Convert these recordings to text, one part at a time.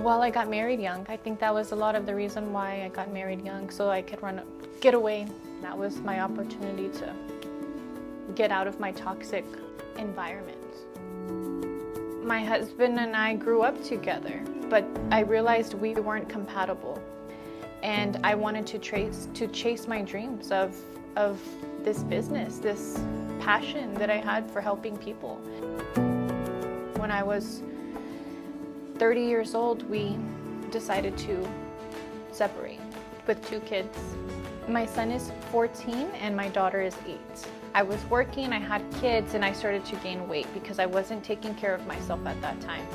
Well, I got married young. I think that was a lot of the reason why I got married young, so I could get away. That was my opportunity to get out of my toxic environment. My husband and I grew up together, but I realized we weren't compatible. And I wanted to chase my dreams of this business, this passion that I had for helping people. When I was 30 years old, we decided to separate with 2 kids. My son is 14 and my daughter is 8. I was working, I had kids, and I started to gain weight because I wasn't taking care of myself at that time.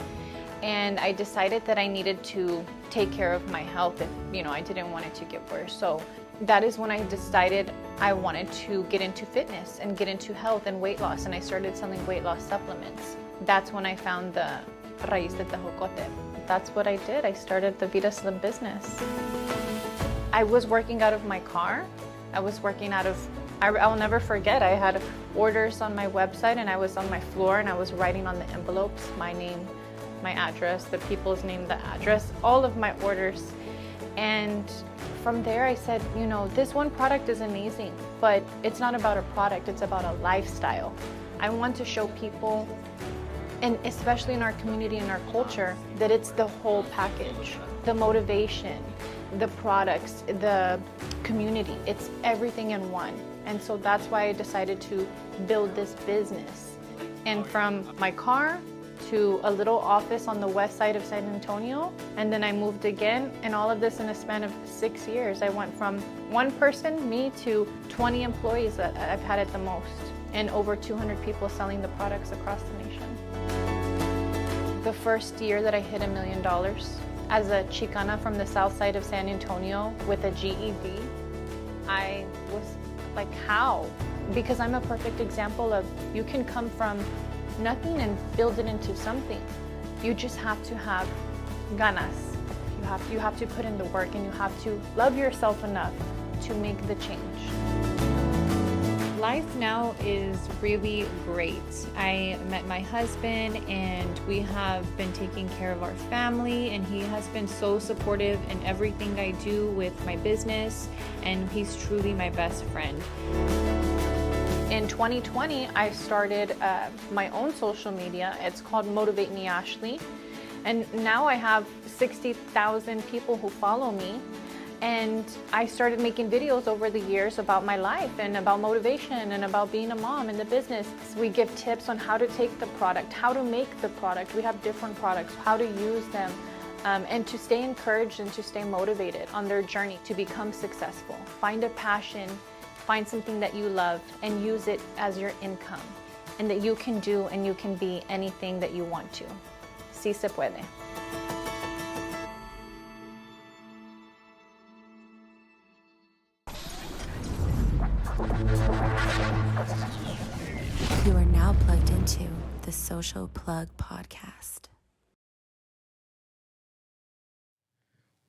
And I decided that I needed to take care of my health if, I didn't want it to get worse. So that is when I decided I wanted to get into fitness and get into health and weight loss, and I started selling weight loss supplements. That's when I found the raíz de tejocote. That's what I did. I started the Vida Slim business. I was working out of my car. I'll never forget, I had orders on my website and I was on my floor and I was writing on the envelopes my name, my address, the people's name, the address, all of my orders. And from there I said, this one product is amazing, but it's not about a product, it's about a lifestyle. I want to show people, and especially in our community and our culture, that it's the whole package. The motivation, the products, the community, it's everything in one. And so that's why I decided to build this business. And from my car to a little office on the west side of San Antonio, and then I moved again, and all of this in a span of 6 years. I went from 1 person, me, to 20 employees that I've had at the most, and over 200 people selling the products across the nation. The first year that I hit $1 million, as a Chicana from the south side of San Antonio with a GED, I was like, how? Because I'm a perfect example of you can come from nothing and build it into something. You just have to have ganas. You have to put in the work, and you have to love yourself enough to make the change. Life now is really great. I met my husband and we have been taking care of our family, and he has been so supportive in everything I do with my business, and he's truly my best friend. In 2020, I started my own social media. It's called Motivate Me Ashley. And now I have 60,000 people who follow me. And I started making videos over the years about my life and about motivation and about being a mom in the business. We give tips on how to take the product, how to make the product. We have different products, how to use them, and to stay encouraged and to stay motivated on their journey to become successful. Find a passion, find something that you love, and use it as your income, and that you can do and you can be anything that you want to. Sí se puede. You are now plugged into the Social Plug Podcast.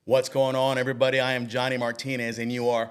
What's going on, everybody? I am Johnny Martinez, and you are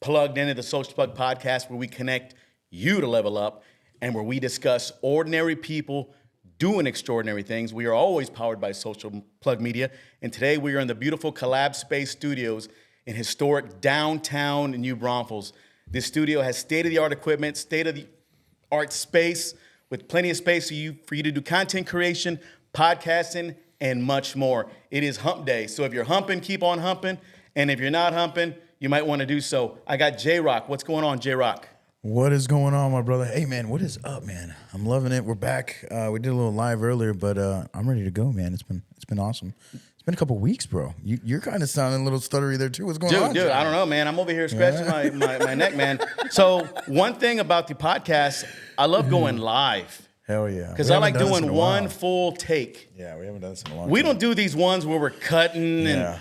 plugged into the Social Plug Podcast, where we connect you to level up and where we discuss ordinary people doing extraordinary things. We are always powered by Social Plug Media, and today we are in the beautiful CollabSpace studios in historic downtown New Braunfels. This studio has state-of-the-art equipment, state-of-the-art space with plenty of space for you to do content creation, podcasting, and much more. It is hump day, so if you're humping, keep on humping, and if you're not humping, you might want to do so. I got JRock. What's going on, JRock? What is going on, my brother? Hey, man, what is up, man? I'm loving it. We're back. We did a little live earlier, but I'm ready to go, man. It's been awesome. It's been a couple weeks, bro. You're kind of sounding a little stuttery there too. What's going on, dude? I don't know, man. I'm over here scratching my neck, man. So one thing about the podcast, I love going live. Hell yeah. Because I like doing one full take. Yeah, we haven't done this in a long time. We don't do these ones where we're cutting and,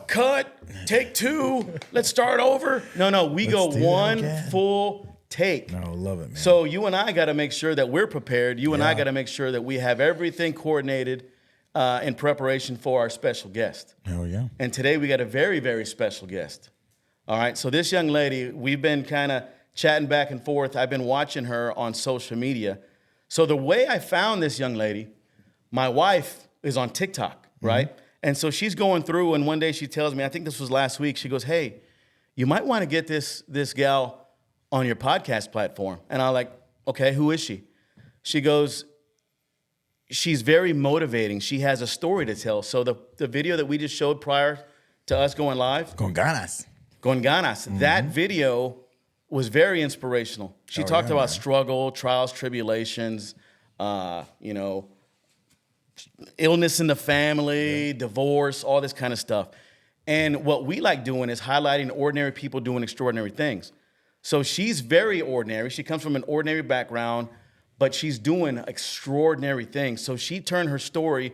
cut, take 2, let's start over. No, we go one full take. No, love it, man. So you and I got to make sure that we're prepared. You and I got to make sure that we have everything coordinated in preparation for our special guest. Hell yeah. And today we got a very, very special guest. All right, so this young lady, we've been kind of chatting back and forth. I've been watching her on social media. So the way I found this young lady, my wife is on TikTok, right? And so she's going through, and one day she tells me, I think this was last week, she goes, hey, you might want to get this gal on your podcast platform. And I'm like, okay, who is she? She goes, she's very motivating. She has a story to tell. So the video that we just showed prior to us going live, Con ganas. that video was very inspirational. She talked about struggle, trials, tribulations, illness in the family, divorce, all this kind of stuff. And what we like doing is highlighting ordinary people doing extraordinary things. So she's very ordinary. She comes from an ordinary background, but she's doing extraordinary things. So she turned her story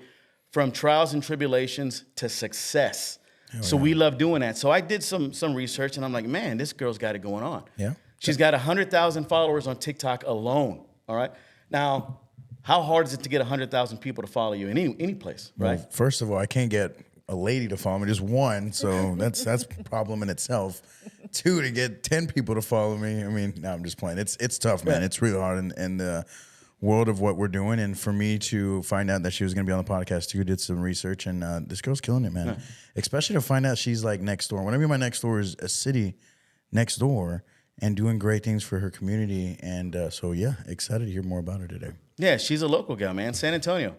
from trials and tribulations to success. So we love doing that. So I did some research, and I'm like, man, this girl's got it going on. Yeah. She's got 100,000 followers on TikTok alone. All right. Now, how hard is it to get 100,000 people to follow you in any place, right? Well, first of all, I can't get a lady to follow me, just one. So that's a problem in itself. 2, to get 10 people to follow me. I mean, no, I'm just playing. It's tough, man. It's really hard in the world of what we're doing. And for me to find out that she was going to be on the podcast too, did some research, and this girl's killing it, man. Yeah. Especially to find out she's like next door. What I mean by next door is a city next door and doing great things for her community. And so, yeah, excited to hear more about her today. Yeah, she's a local gal, man. San Antonio.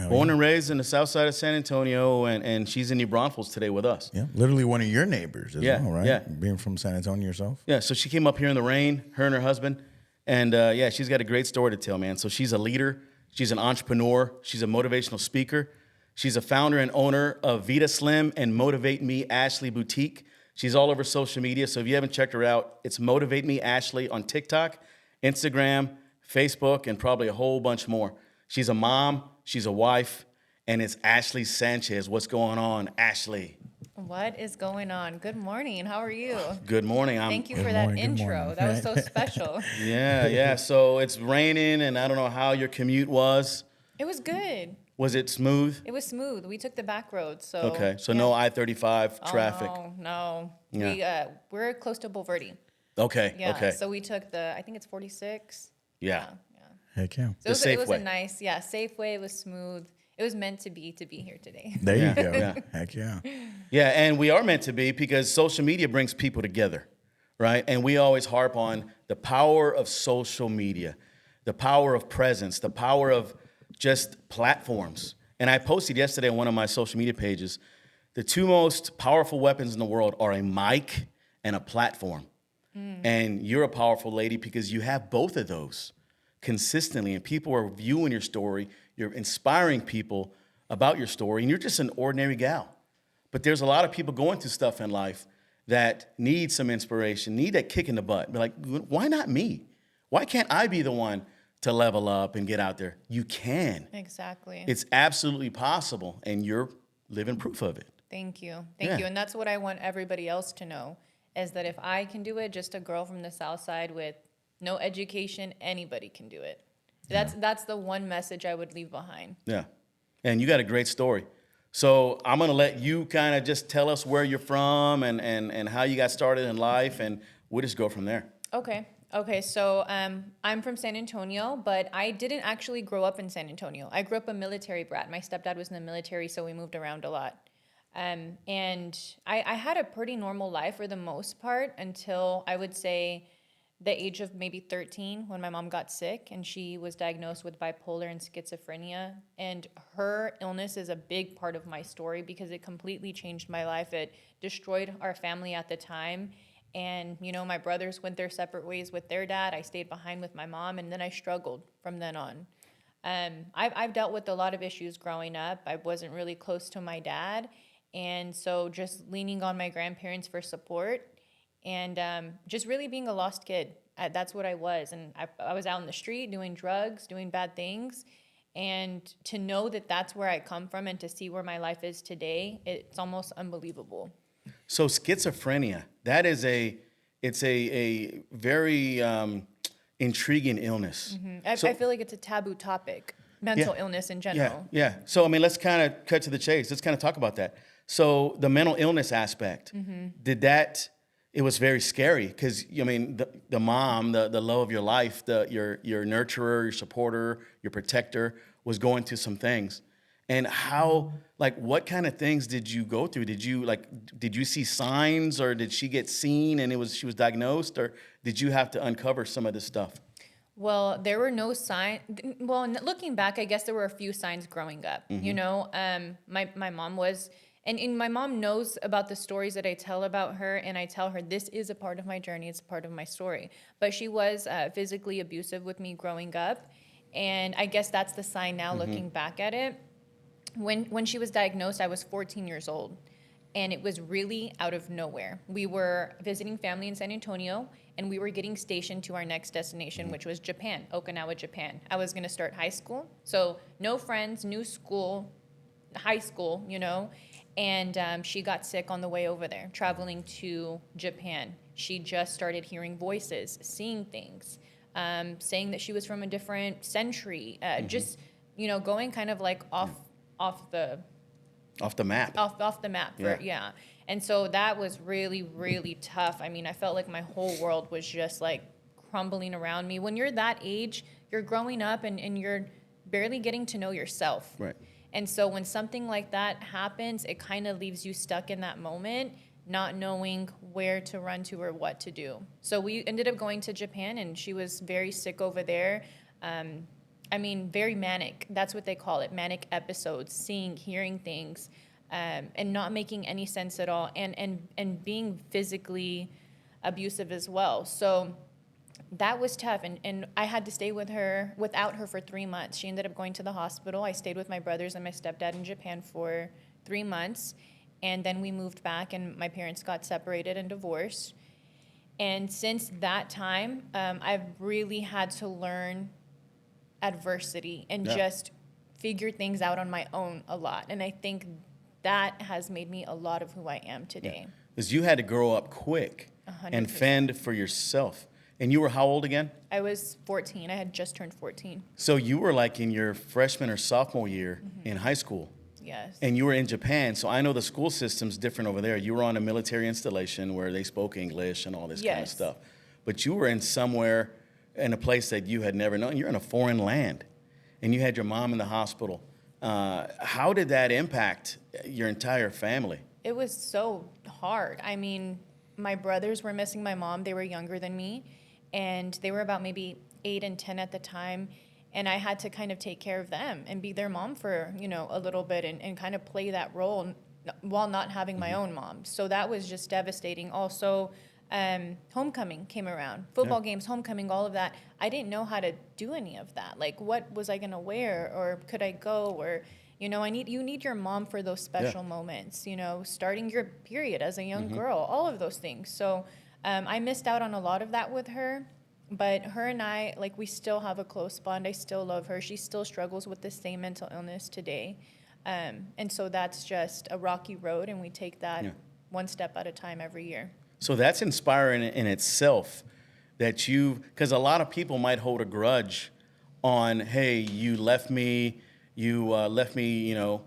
Born and raised in the south side of San Antonio, and she's in New Braunfels today with us. Yeah, literally one of your neighbors as well, right? Yeah. Being from San Antonio yourself? Yeah, so she came up here in the rain, her and her husband. And she's got a great story to tell, man. So she's a leader. She's an entrepreneur. She's a motivational speaker. She's a founder and owner of Vita Slim and Motivate Me Ashley Boutique. She's all over social media. So if you haven't checked her out, it's Motivate Me Ashley on TikTok, Instagram, Facebook, and probably a whole bunch more. She's a mom. She's a wife. And it's Ashley Sanchez. What's going on, Ashley? What is going on? Good morning. How are you? Good morning. Thank you for that intro. That was so special. Yeah. So it's raining, and I don't know how your commute was. It was good. Was it smooth? It was smooth. We took the back road. So okay. So no I-35 traffic. Oh, no. Yeah. We're close to Bulverde. Okay. Yeah. Okay. So we took I think it's 46. Yeah. Heck yeah. So it was a nice, safe way. It was smooth. It was meant to be here today. There you go. Yeah. Heck yeah. Yeah, and we are meant to be because social media brings people together, right? And we always harp on the power of social media, the power of presence, the power of just platforms. And I posted yesterday on one of my social media pages, the 2 most powerful weapons in the world are a mic and a platform. And you're a powerful lady because you have both of those consistently, and people are viewing your story. You're inspiring people about your story, and you're just an ordinary gal. But there's a lot of people going through stuff in life that need some inspiration, need that kick in the butt. Be like, why not me? Why can't I be the one to level up and get out there? You can. Exactly. It's absolutely possible, and you're living proof of it. Thank you. Thank you. And that's what I want everybody else to know, is that if I can do it, just a girl from the South Side with no education, anybody can do it. That's the one message I would leave behind. Yeah. And you got a great story. So I'm going to let you kind of just tell us where you're from and how you got started in life, and we'll just go from there. Okay. So I'm from San Antonio, but I didn't actually grow up in San Antonio. I grew up a military brat. My stepdad was in the military, so we moved around a lot. And I had a pretty normal life for the most part until I would say the age of maybe 13 when my mom got sick and she was diagnosed with bipolar and schizophrenia. And her illness is a big part of my story because it completely changed my life. It destroyed our family at the time. And, my brothers went their separate ways with their dad. I stayed behind with my mom, and then I struggled from then on. I've dealt with a lot of issues growing up. I wasn't really close to my dad. And so just leaning on my grandparents for support and just really being a lost kid. That's what I was. And I was out in the street doing drugs, doing bad things. And to know that that's where I come from and to see where my life is today, it's almost unbelievable. So schizophrenia, it's a very intriguing illness. Mm-hmm. I feel like it's a taboo topic, mental illness in general. Yeah. So, let's kind of cut to the chase. Let's kind of talk about that. So the mental illness aspect, it was very scary because, the mom, the love of your life, your nurturer, your supporter, your protector was going through some things. And how, like, what kind of things did you go through? Did you see signs, or did she get seen and she was diagnosed, or did you have to uncover some of this stuff? Well, there were no signs. Well, looking back, I guess there were a few signs growing up. You know, my mom was, and my mom knows about the stories that I tell about her, and I tell her this is a part of my journey. It's a part of my story. But she was physically abusive with me growing up, and I guess that's the sign now, looking back at it. When she was diagnosed, I was 14 years old, and it was really out of nowhere. We were visiting family in San Antonio, and we were getting stationed to our next destination, which was Japan, Okinawa, Japan. I was going to start high school, so no friends, new school, high school, you know, and she got sick on the way over there, traveling to Japan. She just started hearing voices, seeing things, saying that she was from a different century, just, you know, going kind of like off the map. Off the map, yeah. And so that was really, really tough. I mean, I felt like my whole world was just like crumbling around me. When you're that age, you're growing up and you're barely getting to know yourself. Right. And so when something like that happens, it kind of leaves you stuck in that moment, not knowing where to run to or what to do. So we ended up going to Japan, and she was very sick over there. I mean, very manic. That's what they call it, manic episodes, seeing, hearing things, and not making any sense at all, and being physically abusive as well. So that was tough, and I had to stay without her for 3 months. She ended up going to the hospital. I stayed with my brothers and my stepdad in Japan for 3 months, and then we moved back, and my parents got separated and divorced. And since that time, I've really had to learn adversity and just figure things out on my own a lot. And I think that has made me a lot of who I am today. Because you had to grow up quick 100%. And fend for yourself. And you were how old again? I was 14. I had just turned 14. So you were like in your freshman or sophomore year in high school. Yes. And you were in Japan. So I know the school system's different over there. You were on a military installation where they spoke English and all this kind of stuff. But you were in somewhere in a place that you had never known. You're in a foreign land, and you had your mom in the hospital. How did that impact your entire family? It was so hard. I mean, my brothers were missing my mom. They were younger than me, and they were about maybe 8 and 10 at the time, and I had to kind of take care of them and be their mom for, you know, a little bit, and kind of play that role while not having my own mom. So that was just devastating. Also, homecoming came around, football games, homecoming, all of that. I didn't know how to do any of that. Like, what was I gonna wear, or could I go, or, you know, you need your mom for those special moments, you know, starting your period as a young girl, all of those things. So I missed out on a lot of that with her, but her and I, like, we still have a close bond. I still love her. She still struggles with the same mental illness today. And so that's just a rocky road, and we take that one step at a time every year. So that's inspiring in itself, that because a lot of people might hold a grudge on, hey, you left me, you know,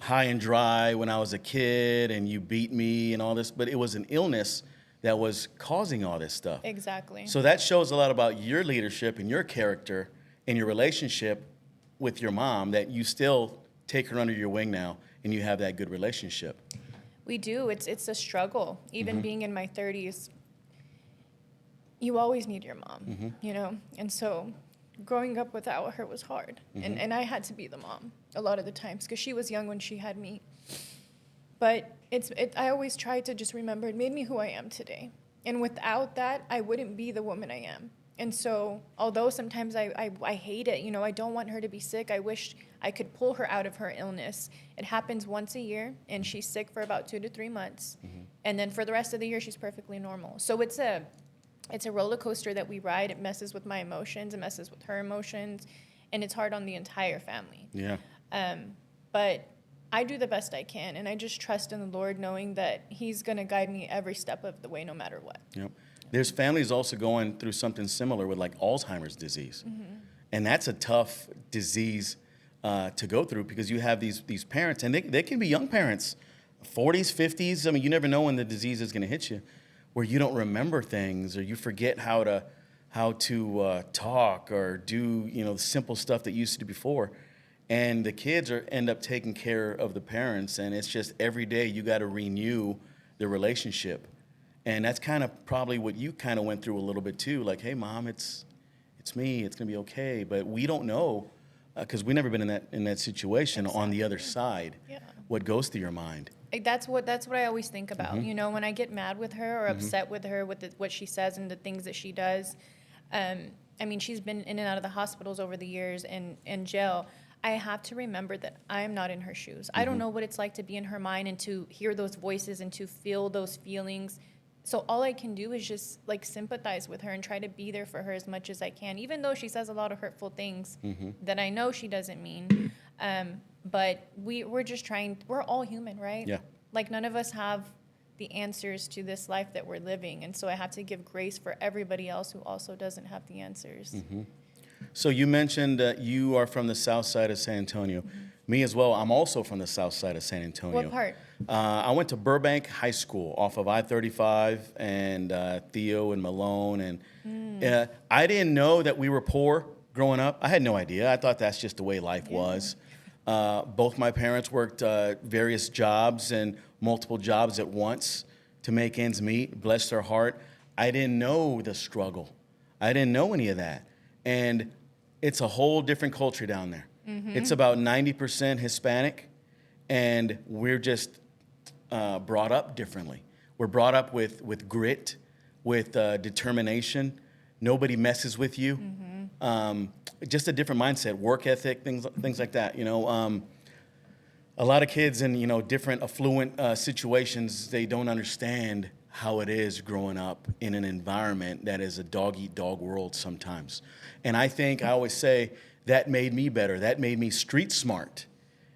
high and dry when I was a kid, and you beat me and all this, but it was an illness that was causing all this stuff. Exactly. So that shows a lot about your leadership and your character and your relationship with your mom, that you still take her under your wing now, and you have that good relationship. We do. It's a struggle. Even being in my 30s, you always need your mom, you know? And so growing up without her was hard. And I had to be the mom a lot of the times, because she was young when she had me. But I always try to just remember, it made me who I am today. And without that, I wouldn't be the woman I am. And so, although sometimes I hate it, you know, I don't want her to be sick. I wish I could pull her out of her illness. It happens once a year, and she's sick for about 2 to 3 months. And then for the rest of the year, she's perfectly normal. So it's a roller coaster that we ride. It messes with my emotions. It messes with her emotions. And it's hard on the entire family. Yeah. But I do the best I can, and I just trust in the Lord, knowing that He's going to guide me every step of the way, no matter what. Yep. There's families also going through something similar with like Alzheimer's disease. And that's a tough disease to go through, because you have these parents, and they can be young parents, 40s, 50s. I mean, you never know when the disease is going to hit you, where you don't remember things, or you forget how to talk or do, you know, the simple stuff that you used to do before. and the kids end up taking care of the parents, and it's just every day you got to renew the relationship. And that's kind of probably what you kind of went through a little bit too. Like, hey, Mom, it's me. It's gonna be okay. But we don't know because we've never been in that situation on the other side. Yeah. What goes through your mind? That's what I always think about. You know, when I get mad with her or upset with her with what she says and the things that she does. I mean, she's been in and out of the hospitals over the years and in jail. I have to remember that I'm not in her shoes. I don't know what it's like to be in her mind and to hear those voices and to feel those feelings. So all I can do is just like sympathize with her and try to be there for her as much as I can, even though she says a lot of hurtful things that I know she doesn't mean. But we're just trying, we're all human, right? Yeah. Like none of us have the answers to this life that we're living. And so I have to give grace for everybody else who also doesn't have the answers. So you mentioned that you are from the south side of San Antonio. Me as well. I'm also from the south side of San Antonio. What part? I went to Burbank High School off of I-35 and Theo and Malone. And I didn't know that we were poor growing up. I had no idea. I thought that's just the way life was. Both my parents worked various jobs and multiple jobs at once to make ends meet. Bless their heart. I didn't know the struggle. I didn't know any of that. And it's a whole different culture down there. It's about 90% Hispanic, and we're just brought up differently. We're brought up with grit, with determination. Nobody messes with you. Just a different mindset, work ethic, things like that. You know, a lot of kids in different affluent situations, they don't understand how it is growing up in an environment that is a dog-eat-dog world sometimes. And I always say, that made me better. That made me street smart.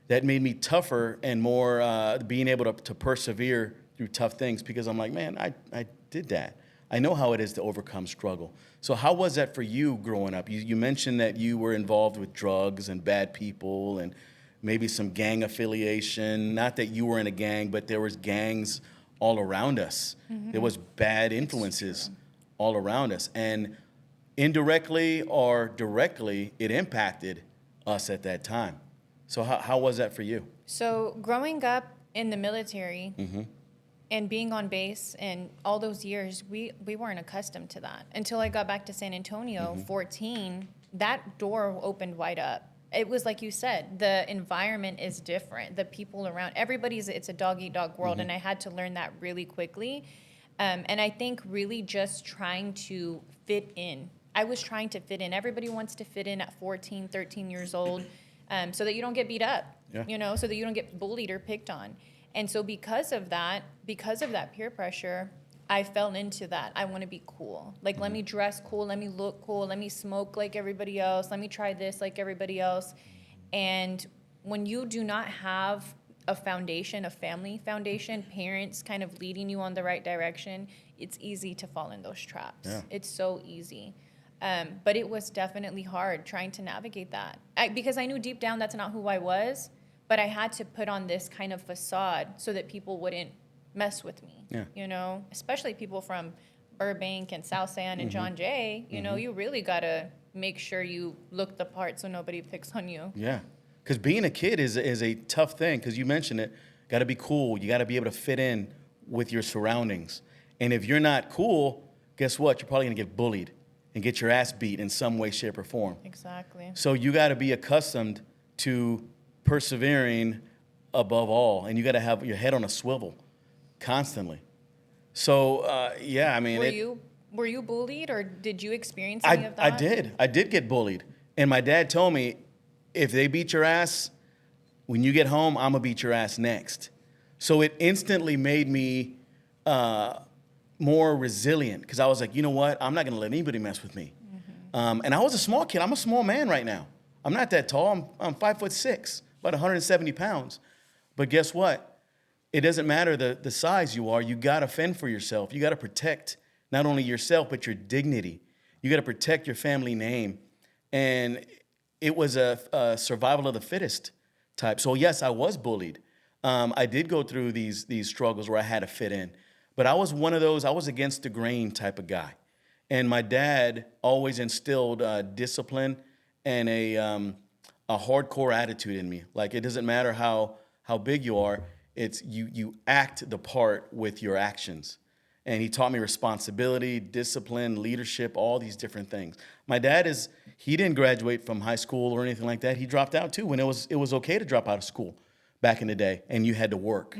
That made me tougher and more being able to persevere through tough things, because I'm like, man, I did that. I know how it is to overcome struggle. So how was that for you growing up? You mentioned that you were involved with drugs and bad people and maybe some gang affiliation. Not that you were in a gang, but there was gangs all around us. There was bad influences all around us. And indirectly or directly, it impacted us at that time. So how was that for you? So growing up in the military and being on base and all those years, we weren't accustomed to that. Until I got back to San Antonio, 14, that door opened wide up. It was like you said, the environment is different. The people around, it's a dog-eat-dog world, and I had to learn that really quickly. And I think really just trying to fit in. I was trying to fit in. Everybody wants to fit in at 14, 13 years old so that you don't get beat up, so that you don't get bullied or picked on. And so because of that peer pressure, I fell into that. I want to be cool. Like, let me dress cool. Let me look cool. Let me smoke like everybody else. Let me try this like everybody else. And when you do not have a foundation, a family foundation, parents kind of leading you on the right direction, it's easy to fall in those traps. Yeah. It's so easy. But it was definitely hard trying to navigate that. Because I knew deep down that's not who I was, but I had to put on this kind of facade so that people wouldn't mess with me, especially people from Burbank and South San and John Jay, you really got to make sure you look the part so nobody picks on you. Yeah, because being a kid is a tough thing, because you mentioned it, got to be cool. You got to be able to fit in with your surroundings. And if you're not cool, guess what? You're probably going to get bullied and get your ass beat in some way, shape, or form. Exactly. So you got to be accustomed to persevering above all, and you got to have your head on a swivel constantly. So I mean, were you bullied, or did you experience any of that? I did get bullied, and my dad told me, if they beat your ass, when you get home, I'm gonna beat your ass next. So it instantly made me more resilient, because I was like, you know what, I'm not gonna let anybody mess with me. And I was a small kid. I'm a small man right now. I'm not that tall. I'm 5'6", about 170 pounds. But guess what? It doesn't matter the size you are. You got to fend for yourself. You got to protect not only yourself, but your dignity. You got to protect your family name. And it was a survival of the fittest type. So, yes, I was bullied. I did go through these struggles where I had to fit in. But I was one of those, I was against the grain type of guy. And my dad always instilled discipline and a a hardcore attitude in me. Like, it doesn't matter how big you are. It's you act the part with your actions. And he taught me responsibility, discipline, leadership, all these different things. My dad he didn't graduate from high school or anything like that. He dropped out too when it was okay to drop out of school back in the day, and you had to work.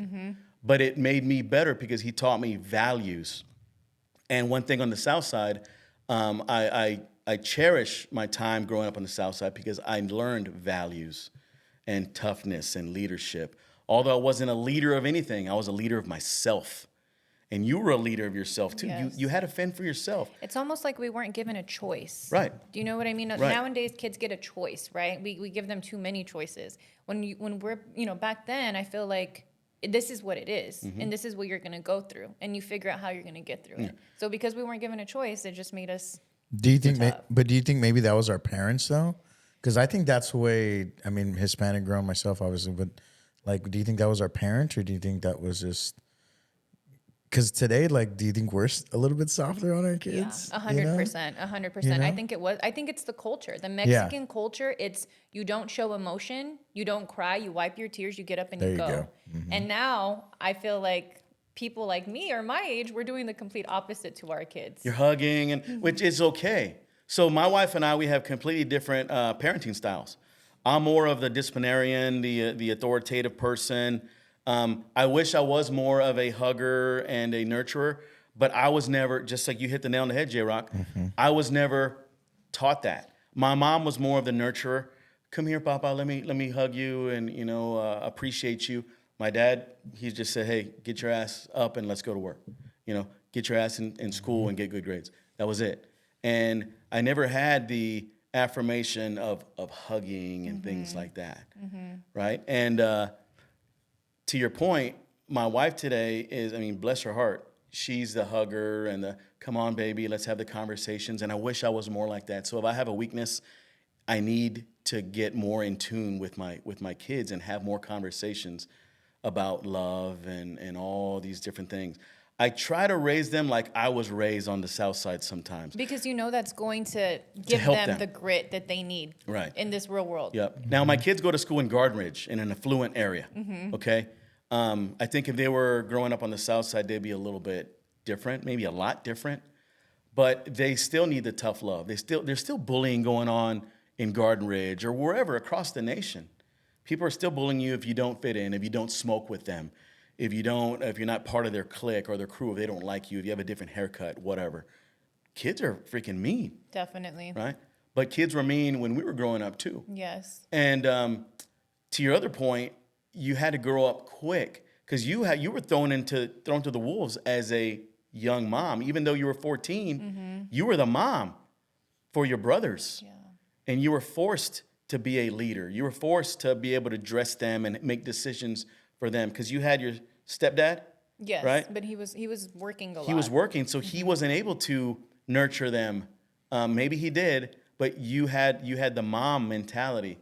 But it made me better because he taught me values. And one thing on the South Side, I cherish my time growing up on the South Side because I learned values and toughness and leadership. Although I wasn't a leader of anything, I was a leader of myself. And you were a leader of yourself too. Yes. You had to fend for yourself. It's almost like we weren't given a choice. Right. Do you know what I mean? Right. Nowadays, kids get a choice, right? We give them too many choices. When we're, back then, I feel like this is what it is, and this is what you're going to go through, and you figure out how you're going to get through it. So because we weren't given a choice, it just made us. Do you think? But do you think maybe that was our parents though? Because I think that's the way. I mean, Hispanic growing myself, obviously, but like, do you think that was our parents, or do you think that was just? Because today, like, do you think we're a little bit softer on our kids? 100%, 100%. I think it was. I think it's the culture, the Mexican culture. It's you don't show emotion, you don't cry, you wipe your tears, you get up and you go. And now I feel like people like me or my age, we're doing the complete opposite to our kids. You're hugging, and which is okay. So my wife and I, we have completely different parenting styles. I'm more of the disciplinarian, the authoritative person. I wish I was more of a hugger and a nurturer, but I was never, just like you hit the nail on the head, JRock, I was never taught that. My mom was more of the nurturer. Come here, Papa, let me hug you and, appreciate you. My dad, he just said, hey, get your ass up and let's go to work. Get your ass in school and get good grades. That was it. And I never had the affirmation of hugging and things like that, right? And to your point, my wife today is, bless her heart, she's the hugger and the, come on, baby, let's have the conversations. And I wish I was more like that. So if I have a weakness, I need to get more in tune with my kids and have more conversations about love and all these different things. I try to raise them like I was raised on the South Side sometimes. Because that's going to give them the grit that they need in this real world. Yep. Now, my kids go to school in Garden Ridge in an affluent area, okay? I think if they were growing up on the South Side, they'd be a little bit different, maybe a lot different. But they still need the tough love. There's still bullying going on in Garden Ridge or wherever across the nation. People are still bullying you if you don't fit in, if you don't smoke with them, if you're not part of their clique or their crew, if they don't like you, if you have a different haircut, whatever. Kids are freaking mean. Definitely. Right? But kids were mean when we were growing up too. Yes. And to your other point, you had to grow up quick because you were thrown to the wolves as a young mom. Even though you were 14, you were the mom for your brothers. Yeah. And you were forced to be a leader. You were forced to be able to dress them and make decisions for them because you had your stepdad. Yes, right? But he was working a lot. He was working, so he wasn't able to nurture them. Maybe he did, but you had the mom mentality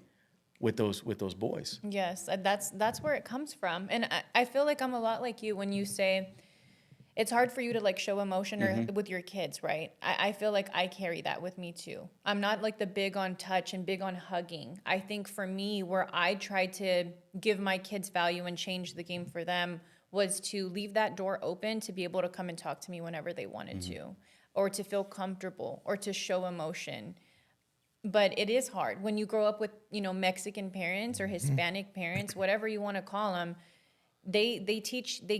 with those boys. Yes, that's where it comes from. And I feel like I'm a lot like you when you say it's hard for you to like show emotion or with your kids, right? I feel like I carry that with me too. I'm not like the big on touch and big on hugging. I think for me, where I tried to give my kids value and change the game for them was to leave that door open to be able to come and talk to me whenever they wanted to, or to feel comfortable, or to show emotion. But it is hard when you grow up with, Mexican parents or Hispanic parents, whatever you want to call them. They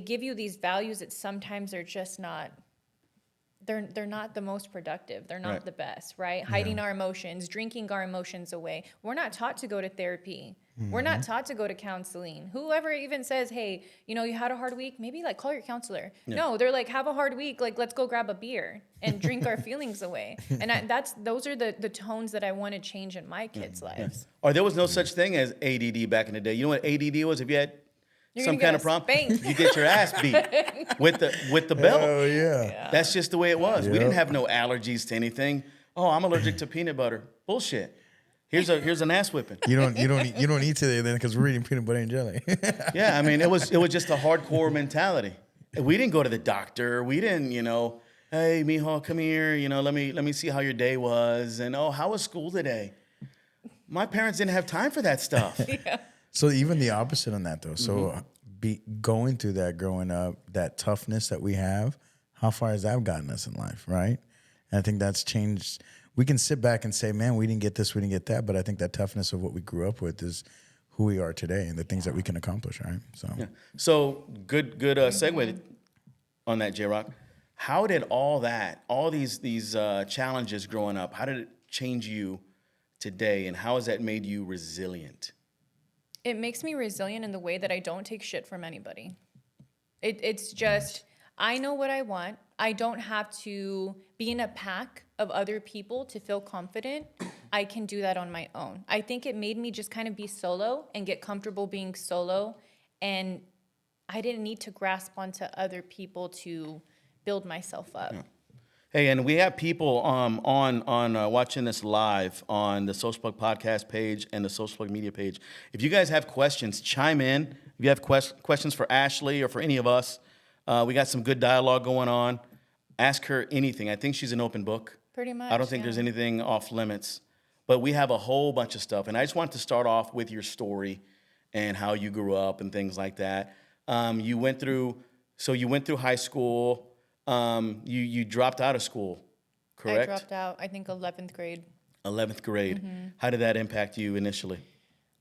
give you these values that sometimes are just not, they're not the most productive. They're not the best, right? Hiding our emotions, drinking our emotions away. We're not taught to go to therapy. We're not taught to go to counseling. Whoever even says, hey, you had a hard week, maybe like call your counselor. Yeah. No, they're like, have a hard week, like let's go grab a beer and drink our feelings away. And those are the tones that I want to change in my kids' lives. Or there was no such thing as ADD back in the day. You know what ADD was? If you had some kind of problem, you get your ass beat with the belt. Oh yeah. That's just the way it was. Yep. We didn't have no allergies to anything. Oh, I'm allergic to peanut butter. Bullshit. Here's an ass whipping. You don't eat today then because we're eating peanut butter and jelly. Yeah, it was just a hardcore mentality. We didn't go to the doctor. We didn't, hey, mijo, come here. Let me see how your day was. And how was school today? My parents didn't have time for that stuff. So even the opposite on that though. So going through that growing up, that toughness that we have, how far has that gotten us in life, right? And I think that's changed. We can sit back and say, man, we didn't get this, we didn't get that. But I think that toughness of what we grew up with is who we are today and the things that we can accomplish, right? So good segue on that, JRock. How did all these challenges growing up, how did it change you today, and how has that made you resilient? It makes me resilient in the way that I don't take shit from anybody. It's just, I know what I want. I don't have to be in a pack of other people to feel confident. I can do that on my own. I think it made me just kind of be solo and get comfortable being solo. And I didn't need to grasp onto other people to build myself up. Yeah. Hey, and we have people on watching this live on the Social Plug Podcast page and the Social Plug Media page. If you guys have questions, chime in. If you have questions for Ashley or for any of us, we got some good dialogue going on. Ask her anything. I think she's an open book. Pretty much. I don't think there's anything off limits. But we have a whole bunch of stuff. And I just wanted to start off with your story and how you grew up and things like that. You went through high school. You dropped out of school, correct? I dropped out, I think 11th grade. 11th grade. Mm-hmm. How did that impact you initially?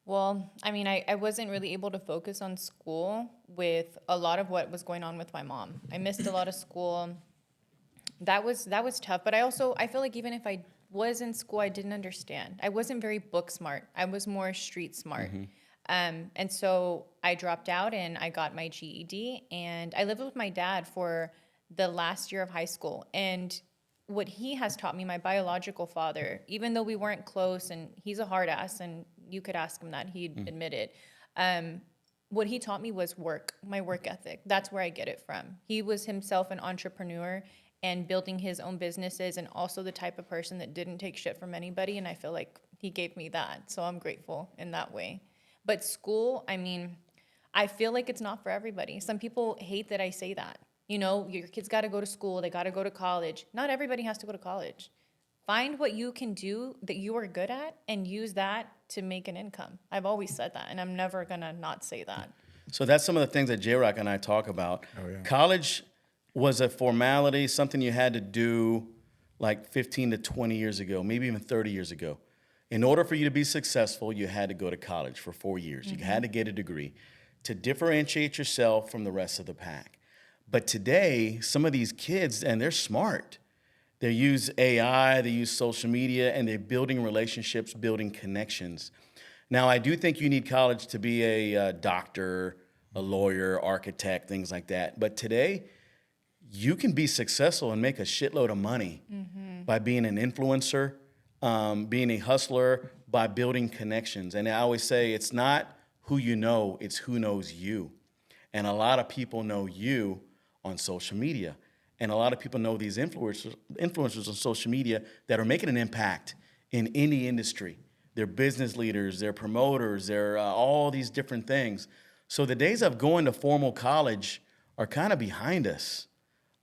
Well, I mean, I wasn't really able to focus on school with a lot of what was going on with my mom. I missed a lot of school. That was tough. But I feel like even if I was in school, I didn't understand. I wasn't very book smart. I was more street smart. Mm-hmm. And so I dropped out and I got my GED. And I lived with my dad for the last year of high school. And what he has taught me, my biological father, even though we weren't close, and he's a hard ass, and you could ask him that, he'd admit it. What he taught me was my work ethic. That's where I get it from. He was himself an entrepreneur and building his own businesses, and also the type of person that didn't take shit from anybody. And I feel like he gave me that. So I'm grateful in that way. But school, I mean, I feel like it's not for everybody. Some people hate that I say that. You know, your kids got to go to school. They got to go to college. Not everybody has to go to college. Find what you can do that you are good at and use that to make an income. I've always said that, and I'm never going to not say that. So that's some of the things that JRock and I talk about. Oh, yeah. College was a formality, something you had to do like 15 to 20 years ago, maybe even 30 years ago. In order for you to be successful, you had to go to college for 4 years. Mm-hmm. You had to get a degree to differentiate yourself from the rest of the pack. But today, some of these kids, and they're smart. They use AI, they use social media, and they're building relationships, building connections. Now, I do think you need college to be a doctor, a lawyer, architect, things like that. But today, you can be successful and make a shitload of money by being an influencer, being a hustler, by building connections. And I always say it's not who you know, it's who knows you. And a lot of people know you on social media. And a lot of people know these influencers on social media that are making an impact in any industry. They're business leaders, they're promoters, they're all these different things. So the days of going to formal college are kind of behind us,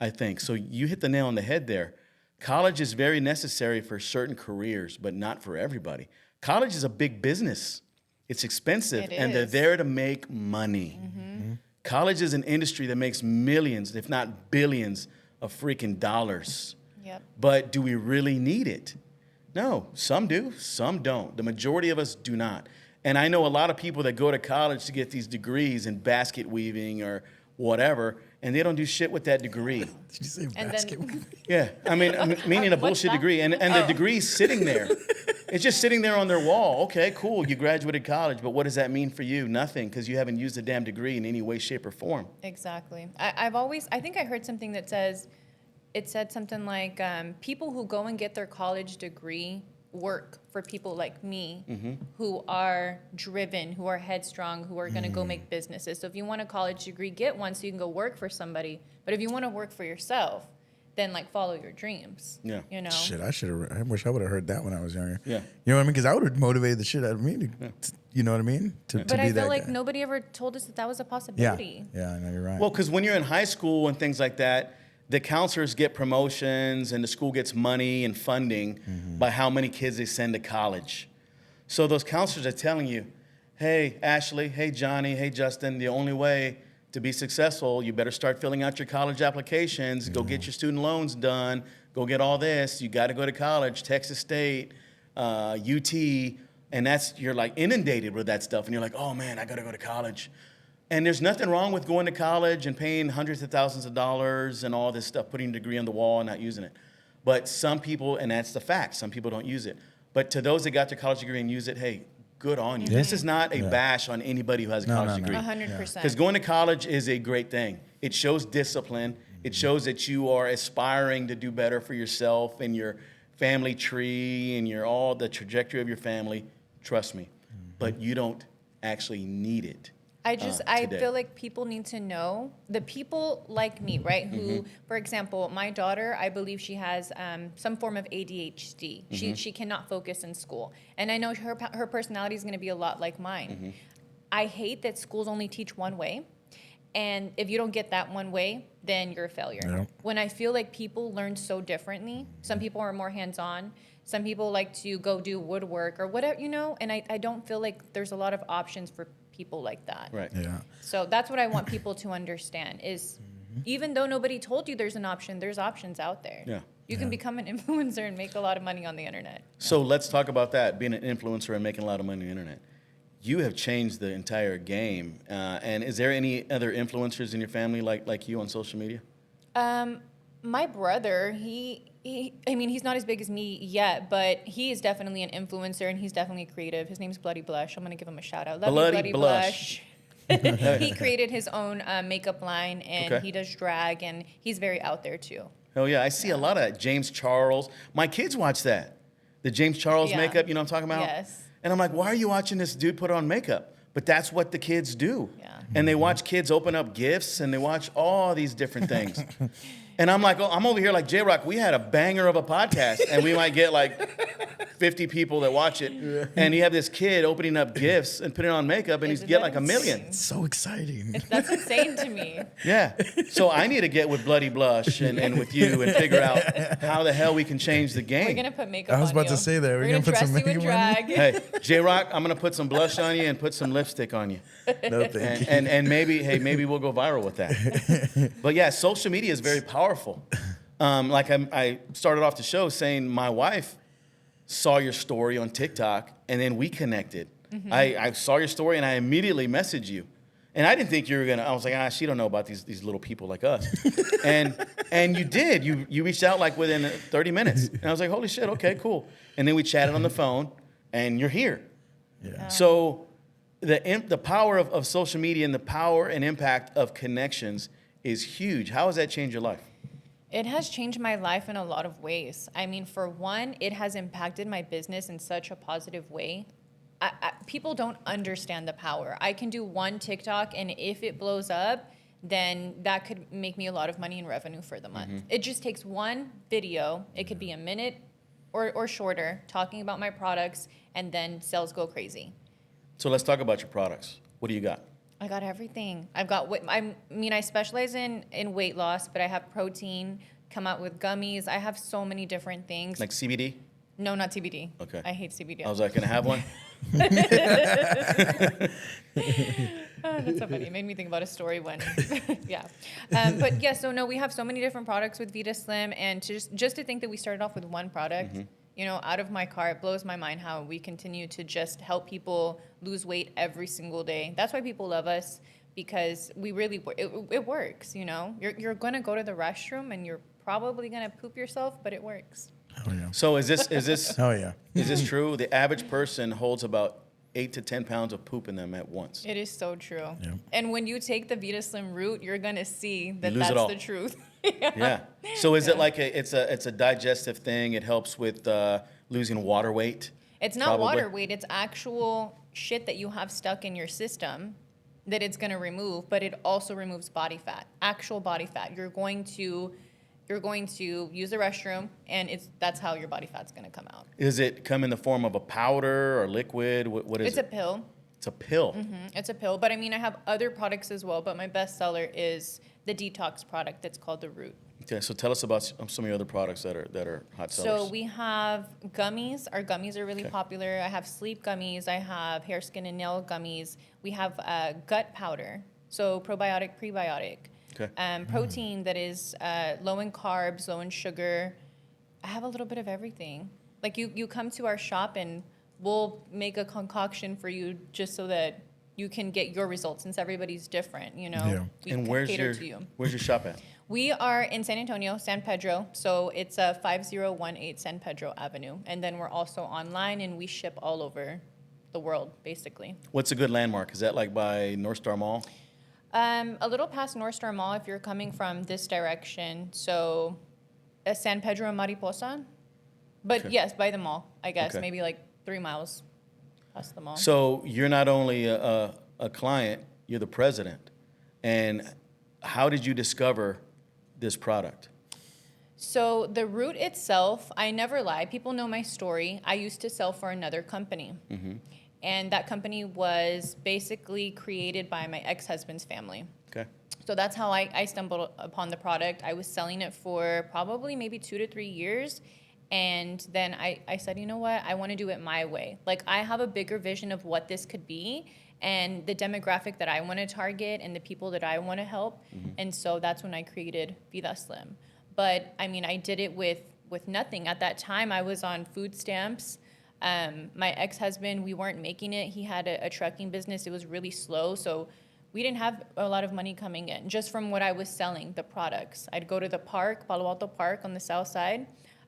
I think. So you hit the nail on the head there. College is very necessary for certain careers, but not for everybody. College is a big business. It's expensive, and they're there to make money. Mm-hmm. College is an industry that makes millions, if not billions, of freaking dollars. Yep. But do we really need it? No, some do, some don't. The majority of us do not. And I know a lot of people that go to college to get these degrees in basket weaving or whatever, and they don't do shit with that degree. Did you say basket weaving? Yeah, I mean, meaning a bullshit degree. And the degree's sitting there. It's just sitting there on their wall. Okay, cool, you graduated college, but what does that mean for you? Nothing, because you haven't used the damn degree in any way, shape, or form. Exactly. I think I heard something that said something like, people who go and get their college degree work for people like me who are driven, who are headstrong, who are going to go make businesses. So if you want a college degree, get one so you can go work for somebody. But if you want to work for yourself, then like follow your dreams. Yeah. You know? Shit, I wish I would have heard that when I was younger. Yeah. You know what I mean? Because I would have motivated the shit out of me to you know what I mean? To but be I that feel like guy. nobody ever told us that was a possibility. Yeah, I know you're right. Well, because when you're in high school and things like that, the counselors get promotions and the school gets money and funding by how many kids they send to college. So those counselors are telling you, hey, Ashley, hey, Johnny, hey, Justin, the only way to be successful, you better start filling out your college applications, go get your student loans done, go get all this. You got to go to college, Texas State, UT, and you're like inundated with that stuff. And you're like, oh man, I got to go to college. And there's nothing wrong with going to college and paying hundreds of thousands of dollars and all this stuff, putting a degree on the wall and not using it. But some people, and that's the fact, some people don't use it. But to those that got their college degree and use it, hey, good on you. This is not a bash on anybody who has a college degree. 100%. Because going to college is a great thing. It shows discipline. It shows that you are aspiring to do better for yourself and your family tree and all the trajectory of your family. Trust me. But you don't actually need it. I today. feel like people need to know, the people like me, right? Who, for example, my daughter, I believe she has some form of ADHD. She cannot focus in school. And I know her personality is going to be a lot like mine. I hate that schools only teach one way. And if you don't get that one way, then you're a failure. Yeah. When I feel like people learn so differently, some people are more hands-on. Some people like to go do woodwork or whatever, and I don't feel like there's a lot of options for people like that. Right. Yeah. So that's what I want people to understand is even though nobody told you there's an option, there's options out there. Yeah. You can become an influencer and make a lot of money on the internet. So let's talk about that, being an influencer and making a lot of money on the internet. You have changed the entire game. And is there any other influencers in your family like you on social media? My brother, he's not as big as me yet, but he is definitely an influencer and he's definitely creative. His name's Bloody Blush. I'm going to give him a shout out. Love Bloody you, Bloody Blush. He created his own makeup line and he does drag and he's very out there too. Oh yeah, I see a lot of that. James Charles. My kids watch that. The James Charles makeup, you know what I'm talking about? Yes. And I'm like, why are you watching this dude put on makeup? But that's what the kids do. Yeah. And they watch kids open up gifts and they watch all these different things. And I'm like, I'm over here like JRock. We had a banger of a podcast, and we might get like 50 people that watch it. Yeah. And you have this kid opening up gifts and putting on makeup, and he's get like 1 million. It's so exciting. That's insane to me. Yeah. So I need to get with Bloody Blush and with you and figure out how the hell we can change the game. We're gonna put makeup on you. I was about to say that. We're gonna put some makeup on you. Hey, JRock, I'm gonna put some blush on you and put some lipstick on you. No, thank you. And maybe we'll go viral with that. But yeah, social media is very powerful. Like I started off the show saying my wife saw your story on TikTok and then we connected. I saw your story and I immediately messaged you. And I didn't think you were I was like, she don't know about these little people like us. and you did. You reached out like within 30 minutes. And I was like, holy shit, okay, cool. And then we chatted on the phone and you're here. Yeah. So the power of social media and the power and impact of connections is huge. How has that changed your life? It has changed my life in a lot of ways. I mean, for one, it has impacted my business in such a positive way. People don't understand the power. I can do one TikTok, and if it blows up, then that could make me a lot of money in revenue for the month. It just takes one video. It could be a minute or shorter, talking about my products, and then sales go crazy. So let's talk about your products. What do you got? I got everything. I specialize in weight loss, but I have protein, come out with gummies. I have so many different things. Like CBD? No, not CBD. Okay. I hate CBD. I was like, can I have one? Oh, that's so funny. It made me think about a story when, yeah. But yeah, so no, we have so many different products with Vita Slim, and just to think that we started off with one product, out of my car, it blows my mind how we continue to just help people lose weight every single day. That's why people love us, because we really, it works, You're going to go to the restroom and you're probably going to poop yourself, but it works. Oh, yeah. So is this Oh, yeah. is this true? The average person holds about 8 to 10 pounds of poop in them at once. It is so true. Yeah. And when you take the Vita Slim route, you're going to see that lose it that's all. the truth. Yeah. So is it like it's a digestive thing? It helps with losing water weight? It's not probably? water weight. It's actual shit that you have stuck in your system that it's going to remove, but it also removes body fat, actual body fat. You're going to use the restroom, and that's how your body fat's going to come out. Does it come in the form of a powder or liquid? What is it? It's a pill. It's a pill. It's a pill. But I mean, I have other products as well, but my best seller is the detox product that's called the Root. Okay, so tell us about some of your other products that are hot sellers. So we have gummies. Our gummies are really popular. I have sleep gummies. I have hair, skin, and nail gummies. We have gut powder, so probiotic, prebiotic. Okay. Protein that is low in carbs, low in sugar. I have a little bit of everything. Like you come to our shop and we'll make a concoction for you just so that you can get your results, since everybody's different, you know. Yeah. We And where's cater to you. your shop at? We are in San Antonio, San Pedro, so it's 5018 San Pedro Avenue. And then we're also online, and we ship all over the world, basically. What's a good landmark? Is that like by North Star Mall? A little past North Star Mall if you're coming from this direction. So San Pedro and Mariposa. But Okay. yes, by the mall, I guess. Okay. Maybe like 3 miles past the mall. So you're not only a client, you're the president. And how did you discover this product? So the root itself, I never lie. People know my story. I used to sell for another company. And that company was basically created by my ex-husband's family. Okay. So that's how I stumbled upon the product. I was selling it for probably maybe 2 to 3 years. And then I said, you know what? I want to do it my way. Like, I have a bigger vision of what this could be and the demographic that I want to target and the people that I want to help. And so that's when I created Vida Slim. But, I mean, I did it with nothing. At that time, I was on food stamps. My ex-husband, we weren't making it. He had a trucking business. It was really slow. So we didn't have a lot of money coming in just from what I was selling, the products. I'd go to the park, Palo Alto Park on the south side.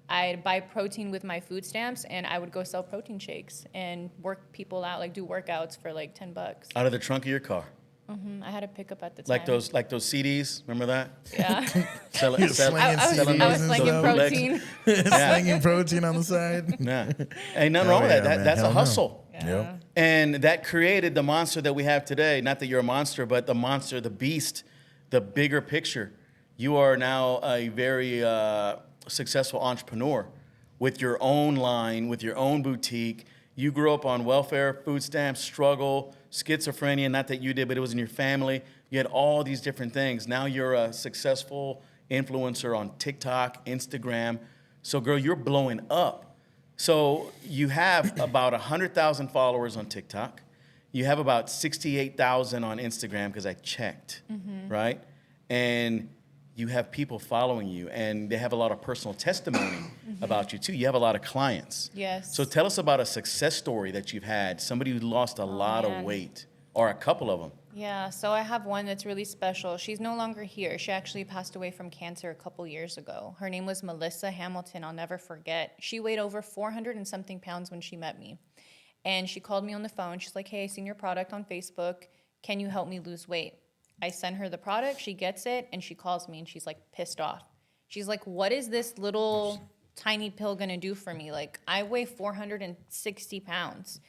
I'd buy protein with my food stamps, and I would go sell protein shakes and work people out, like do workouts for like $10. Out of the trunk of your car. I had a pickup at the time. Like those CDs, remember that? Yeah. Sell You're it, sell slinging it. I was CDs and slinging stuff. protein. Slinging protein on the side. Yeah. Ain't nothing Oh, wrong with yeah, that. man. That's Hell a no. hustle. Yep. And that created the monster that we have today. Not that you're a monster, but the monster, the beast, the bigger picture. You are now a very successful entrepreneur with your own line, with your own boutique. You grew up on welfare, food stamps, struggle, schizophrenia. Not that you did, but it was in your family. You had all these different things. Now you're a successful influencer on TikTok, Instagram. So, girl, you're blowing up. So you have about 100,000 followers on TikTok. You have about 68,000 on Instagram because I checked, right? And you have people following you, and they have a lot of personal testimony about you too. You have a lot of clients. Yes. So tell us about a success story that you've had, somebody who lost a lot of man. weight, or a couple of them. Yeah, so I have one that's really special. She's no longer here. She actually passed away from cancer a couple years ago. Her name was Melissa Hamilton. I'll never forget. She weighed over 400 and something pounds when she met me. And she called me on the phone. She's like, hey, I seen your product on Facebook. Can you help me lose weight? I send her the product. She gets it, and she calls me, and she's like pissed off. She's like, what is this little tiny pill going to do for me? Like, I weigh 460 pounds.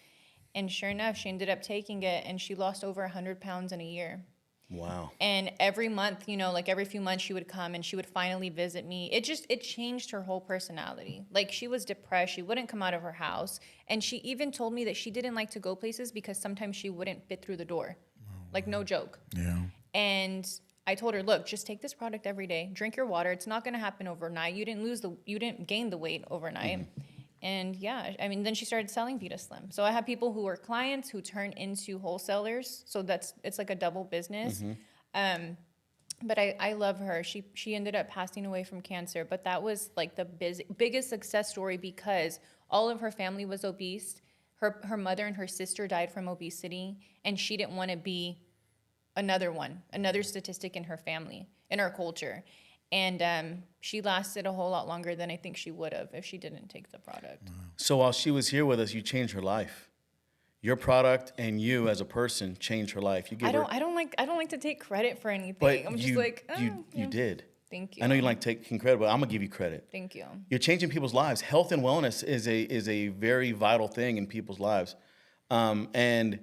And sure enough, she ended up taking it, and she lost over 100 pounds in a year. Wow. And every month, you know, like every few months she would come and she would finally visit me. It changed her whole personality. Like, she was depressed. She wouldn't come out of her house. And she even told me that she didn't like to go places because sometimes she wouldn't fit through the door. Like, no joke. Yeah. And I told her, look, just take this product every day. Drink your water. It's not going to happen overnight. You didn't gain the weight overnight. And yeah, I mean, then she started selling Vida Slim. So I have people who are clients who turn into wholesalers. So it's like a double business. But I love her. She ended up passing away from cancer. But that was like the biggest success story because all of her family was obese. Her mother and her sister died from obesity. And she didn't want to be another statistic in her family, in our culture. And she lasted a whole lot longer than I think she would have if she didn't take the product. So while she was here with us, you changed her life. Your product and you as a person changed her life. You give her, I don't like to take credit for anything. but I'm just you, like, you did. Thank you. I know you like taking credit, but I'm gonna give you credit. Thank you. You're changing people's lives. Health and wellness is a very vital thing in people's lives, and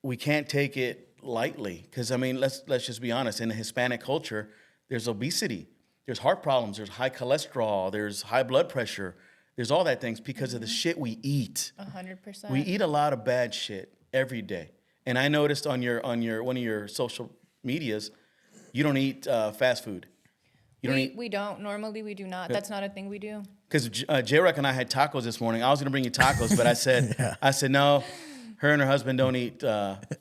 we can't take it lightly. Because I mean, let's just be honest. In the Hispanic culture, there's obesity, there's heart problems, there's high cholesterol, there's high blood pressure, there's all that things because of the shit we eat. 100%. We eat a lot of bad shit every day, and I noticed on your one of your social medias, you don't eat fast food. You don't eat? We don't. Normally, we do not. That's not a thing we do. Because JRock and I had tacos this morning. I was going to bring you tacos, but I said no. Her and her husband don't eat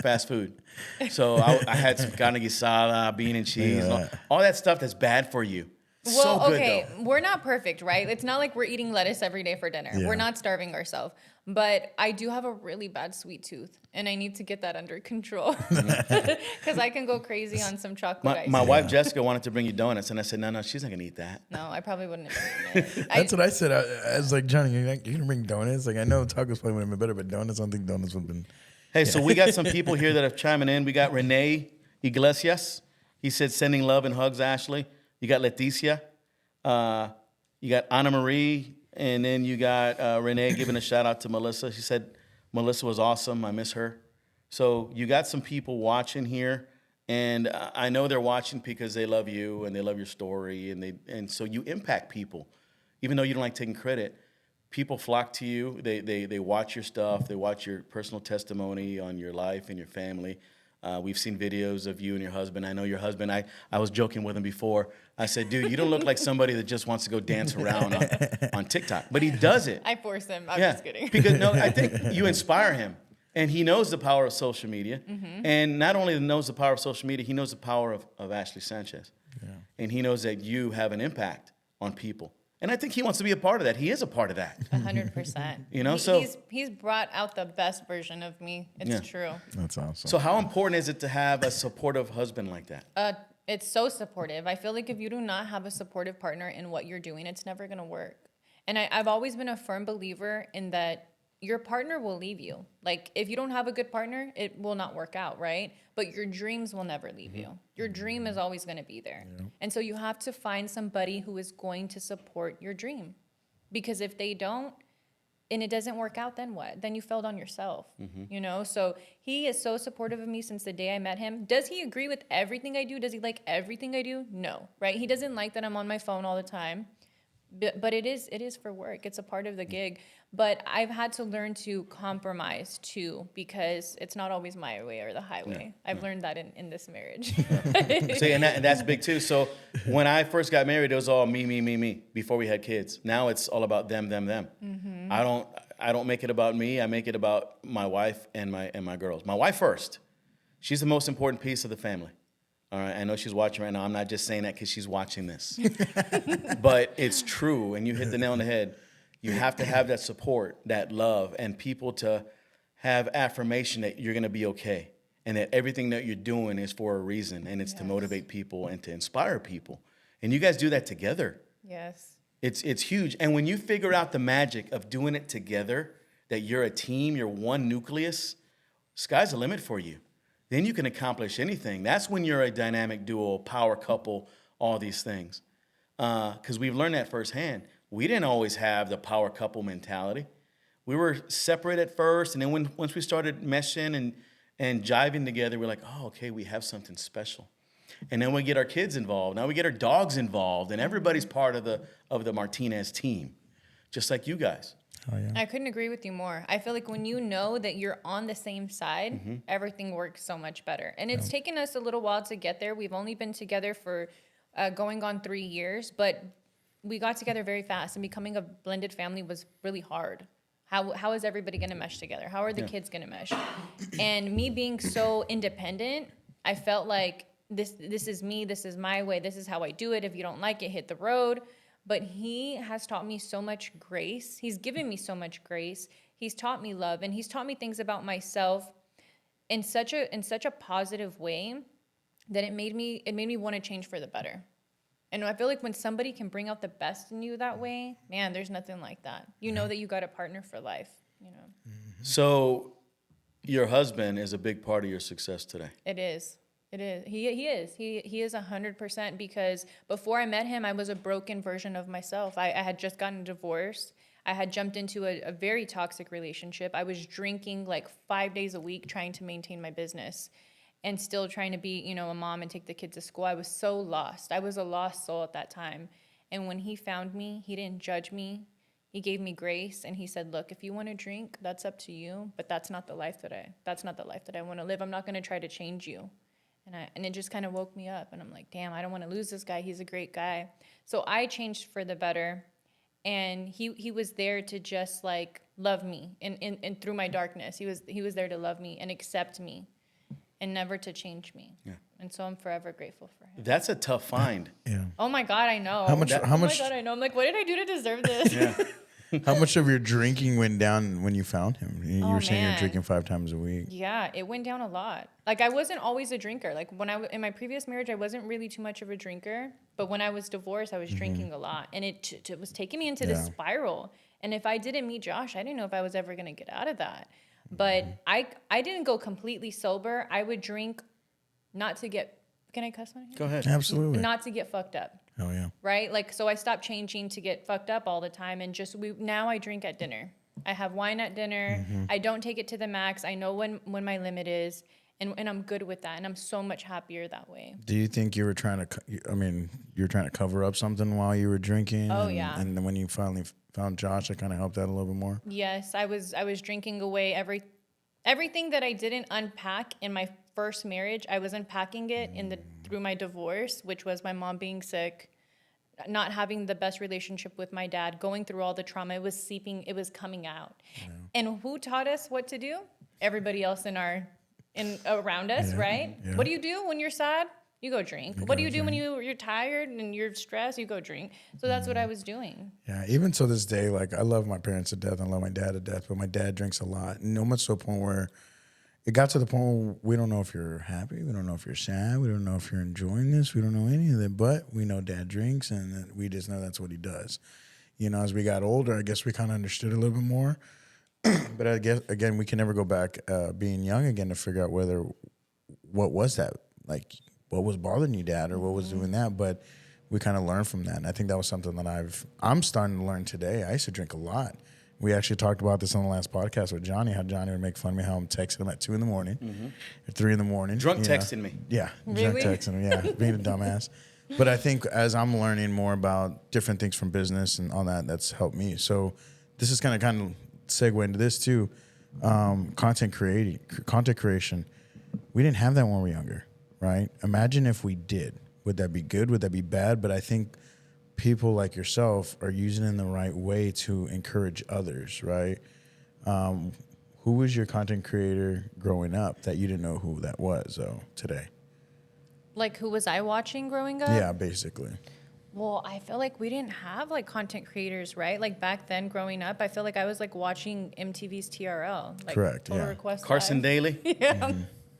fast food. So I had some carne guisada, bean and cheese, and all that stuff that's bad for you. Well, So good, okay, though. we're not perfect, right? It's not like we're eating lettuce every day for dinner. Yeah. We're not starving ourselves. But I do have a really bad sweet tooth, and I need to get that under control because I can go crazy on some chocolate ice. My wife Jessica wanted to bring you donuts, and I said, no, she's not going to eat that. No, I probably wouldn't have eaten it. That's what I said. I was like, Johnny, you're going to bring donuts? Like, I know tacos probably would have been better, but donuts, I don't think donuts would have been. Hey, so we got some people here that are chiming in. We got Renee Iglesias. He said, sending love and hugs, Ashley. You got Leticia. You got Anna Marie. And then you got Renee giving a shout out to Melissa. She said, Melissa was awesome. I miss her. So you got some people watching here. And I know they're watching because they love you and they love your story. And so you impact people. Even though you don't like taking credit, people flock to you. They watch your stuff. They watch your personal testimony on your life and your family. We've seen videos of you and your husband. I know your husband. I was joking with him before. I said, dude, you don't look like somebody that just wants to go dance around on TikTok. But he does it. I force him. I'm just kidding. Because I think you inspire him. And he knows the power of social media. Mm-hmm. And not only knows the power of social media, he knows the power of Ashley Sanchez. Yeah. And he knows that you have an impact on people. And I think he wants to be a part of that. He is a part of that. 100%. You know, he's brought out the best version of me. It's true. That's awesome. So how important is it to have a supportive husband like that? It's so supportive. I feel like if you do not have a supportive partner in what you're doing, it's never going to work. And I've always been a firm believer in that your partner will leave you. Like, if you don't have a good partner, it will not work out, right? But your dreams will never leave you. Your dream is always going to be there. Yeah. And so you have to find somebody who is going to support your dream. Because if they don't, and it doesn't work out, then what? Then you failed on yourself, you know? So he is so supportive of me since the day I met him. Does he agree with everything I do? Does he like everything I do? No, right? He doesn't like that I'm on my phone all the time. But it is for work. It's a part of the gig. But I've had to learn to compromise too, because it's not always my way or the highway. I've learned that in this marriage. See, and that's big too. So when I first got married, it was all me before we had kids. Now it's all about them. Mm-hmm. I don't make it about me. I make it about my wife and my girls. My wife first. She's the most important piece of the family. All right, I know she's watching right now. I'm not just saying that because she's watching this. But it's true, and you hit the nail on the head. You have to have that support, that love, and people to have affirmation that you're going to be okay and that everything that you're doing is for a reason, and it's to motivate people and to inspire people. And you guys do that together. Yes. It's huge. And when you figure out the magic of doing it together, that you're a team, you're one nucleus, sky's the limit for you. Then you can accomplish anything. That's when you're a dynamic duo, power couple, all these things. Because we've learned that firsthand. We didn't always have the power couple mentality. We were separate at first, and then once we started meshing and jiving together, we're like, oh, okay, we have something special. And then we get our kids involved. Now we get our dogs involved, and everybody's part of the Martinez team, just like you guys. Oh, yeah. I couldn't agree with you more. I feel like when you know that you're on the same side, everything works so much better. And it's taken us a little while to get there. We've only been together for going on 3 years, but we got together very fast, and becoming a blended family was really hard. How is everybody going to mesh together? How are the kids going to mesh? And me being so independent, I felt like this is me, this is my way, this is how I do it. If you don't like it, hit the road. But he has taught me so much grace. He's given me so much grace. He's taught me love, and he's taught me things about myself in such a positive way that it made me want to change for the better. And I feel like when somebody can bring out the best in you that way, man, there's nothing like that. You know that you got a partner for life, you know. So your husband is a big part of your success today. It is. It is. He is 100%, because before I met him, I was a broken version of myself. I had just gotten divorced. I had jumped into a very toxic relationship. I was drinking like 5 days a week, trying to maintain my business and still trying to be, a mom and take the kids to school. I was so lost. I was a lost soul at that time. And when he found me, he didn't judge me. He gave me grace, and he said, look, if you want to drink, that's up to you, but that's not the life that I want to live. I'm not going to try to change you. And it just kind of woke me up. And I'm like, damn, I don't want to lose this guy. He's a great guy. So I changed for the better. And he was there to just like love me and through my darkness. He was there to love me and accept me and never to change me. Yeah. And so I'm forever grateful for him. That's a tough find. Yeah. Oh my God, I know. How much? Oh my God, I know. I'm like, what did I do to deserve this? Yeah. How much of your drinking went down when you found him? You were saying you're man. drinking 5 times a week. Yeah, it went down a lot. Like I wasn't always a drinker. Like when in my previous marriage, I wasn't really too much of a drinker. But when I was divorced, I was drinking a lot, and it was taking me into this spiral. And if I didn't meet Josh, I didn't know if I was ever gonna get out of that. But I didn't go completely sober. I would drink, not to get. Can I cuss on it? Go ahead. Absolutely. Not to get fucked up. Oh yeah. Right? Like, so I stopped changing to get fucked up all the time. And now I drink at dinner. I have wine at dinner. I don't take it to the max. I know when my limit is. And I'm good with that. And I'm so much happier that way. Do you think you were trying to, you were trying to cover up something while you were drinking? Oh, yeah. And then when you finally found Josh, it kind of helped out a little bit more? Yes, I was drinking away everything that I didn't unpack in my first marriage. I was unpacking it through my divorce, which was my mom being sick, not having the best relationship with my dad, going through all the trauma. It was coming out. Yeah. And who taught us what to do? Everybody else around us, right? Yeah. What do you do when you're sad? You go drink. What do you do when you're tired and you're stressed? You go drink. So that's what I was doing. Yeah, even to this day, like I love my parents to death. I love my dad to death, but my dad drinks a lot. And much to a point where it got to the point where we don't know if you're happy. We don't know if you're sad. We don't know if you're enjoying this. We don't know any of that. But we know dad drinks, and we just know that's what he does. You know, as we got older, I guess we kind of understood a little bit more. But I guess, again, we can never go back being young again to figure out what was that? Like, what was bothering you, Dad, or what was doing that? But we kind of learned from that. And I think that was something that I'm starting to learn today. I used to drink a lot. We actually talked about this on the last podcast with Johnny, how Johnny would make fun of me, how I'm texting him at 2 a.m, at 3 a.m. Drunk texting me. Yeah. Really? Drunk texting him, yeah. Being a dumbass. But I think as I'm learning more about different things from business and all that, that's helped me. So this is kind of segue into this too. Content creation. We didn't have that when we were younger, right? Imagine if we did. Would that be good? Would that be bad? But I think people like yourself are using it in the right way to encourage others, right? Who was your content creator growing up that you didn't know who that was, though, today? Like, who was I watching growing up? Yeah, basically. Well, I feel like we didn't have like content creators, right? Like back then growing up, I feel like I was like watching MTV's TRL. Like, correct, Total yeah. Request Carson Live. Daly. Yeah.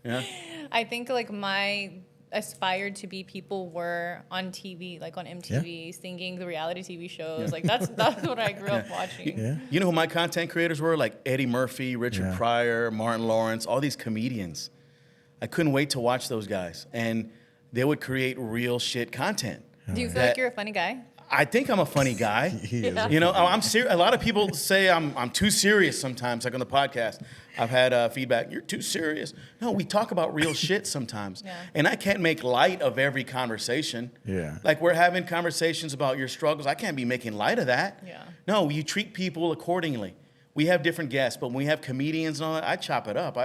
Yeah. I think like my aspired to be people were on TV, like on MTV, singing the reality TV shows. Like that's what I grew up watching. Yeah. You know who my content creators were? Like Eddie Murphy, Richard Pryor, Martin Lawrence, all these comedians. I couldn't wait to watch those guys. And they would create real shit content. Do you feel like you're a funny guy? I think I'm a funny guy. He is. You know, I'm serious. A lot of people say I'm too serious sometimes, like on the podcast. I've had feedback, you're too serious. No, we talk about real shit sometimes. Yeah. And I can't make light of every conversation. Yeah. Like we're having conversations about your struggles. I can't be making light of that. Yeah. No, you treat people accordingly. We have different guests, but when we have comedians and all that, I chop it up.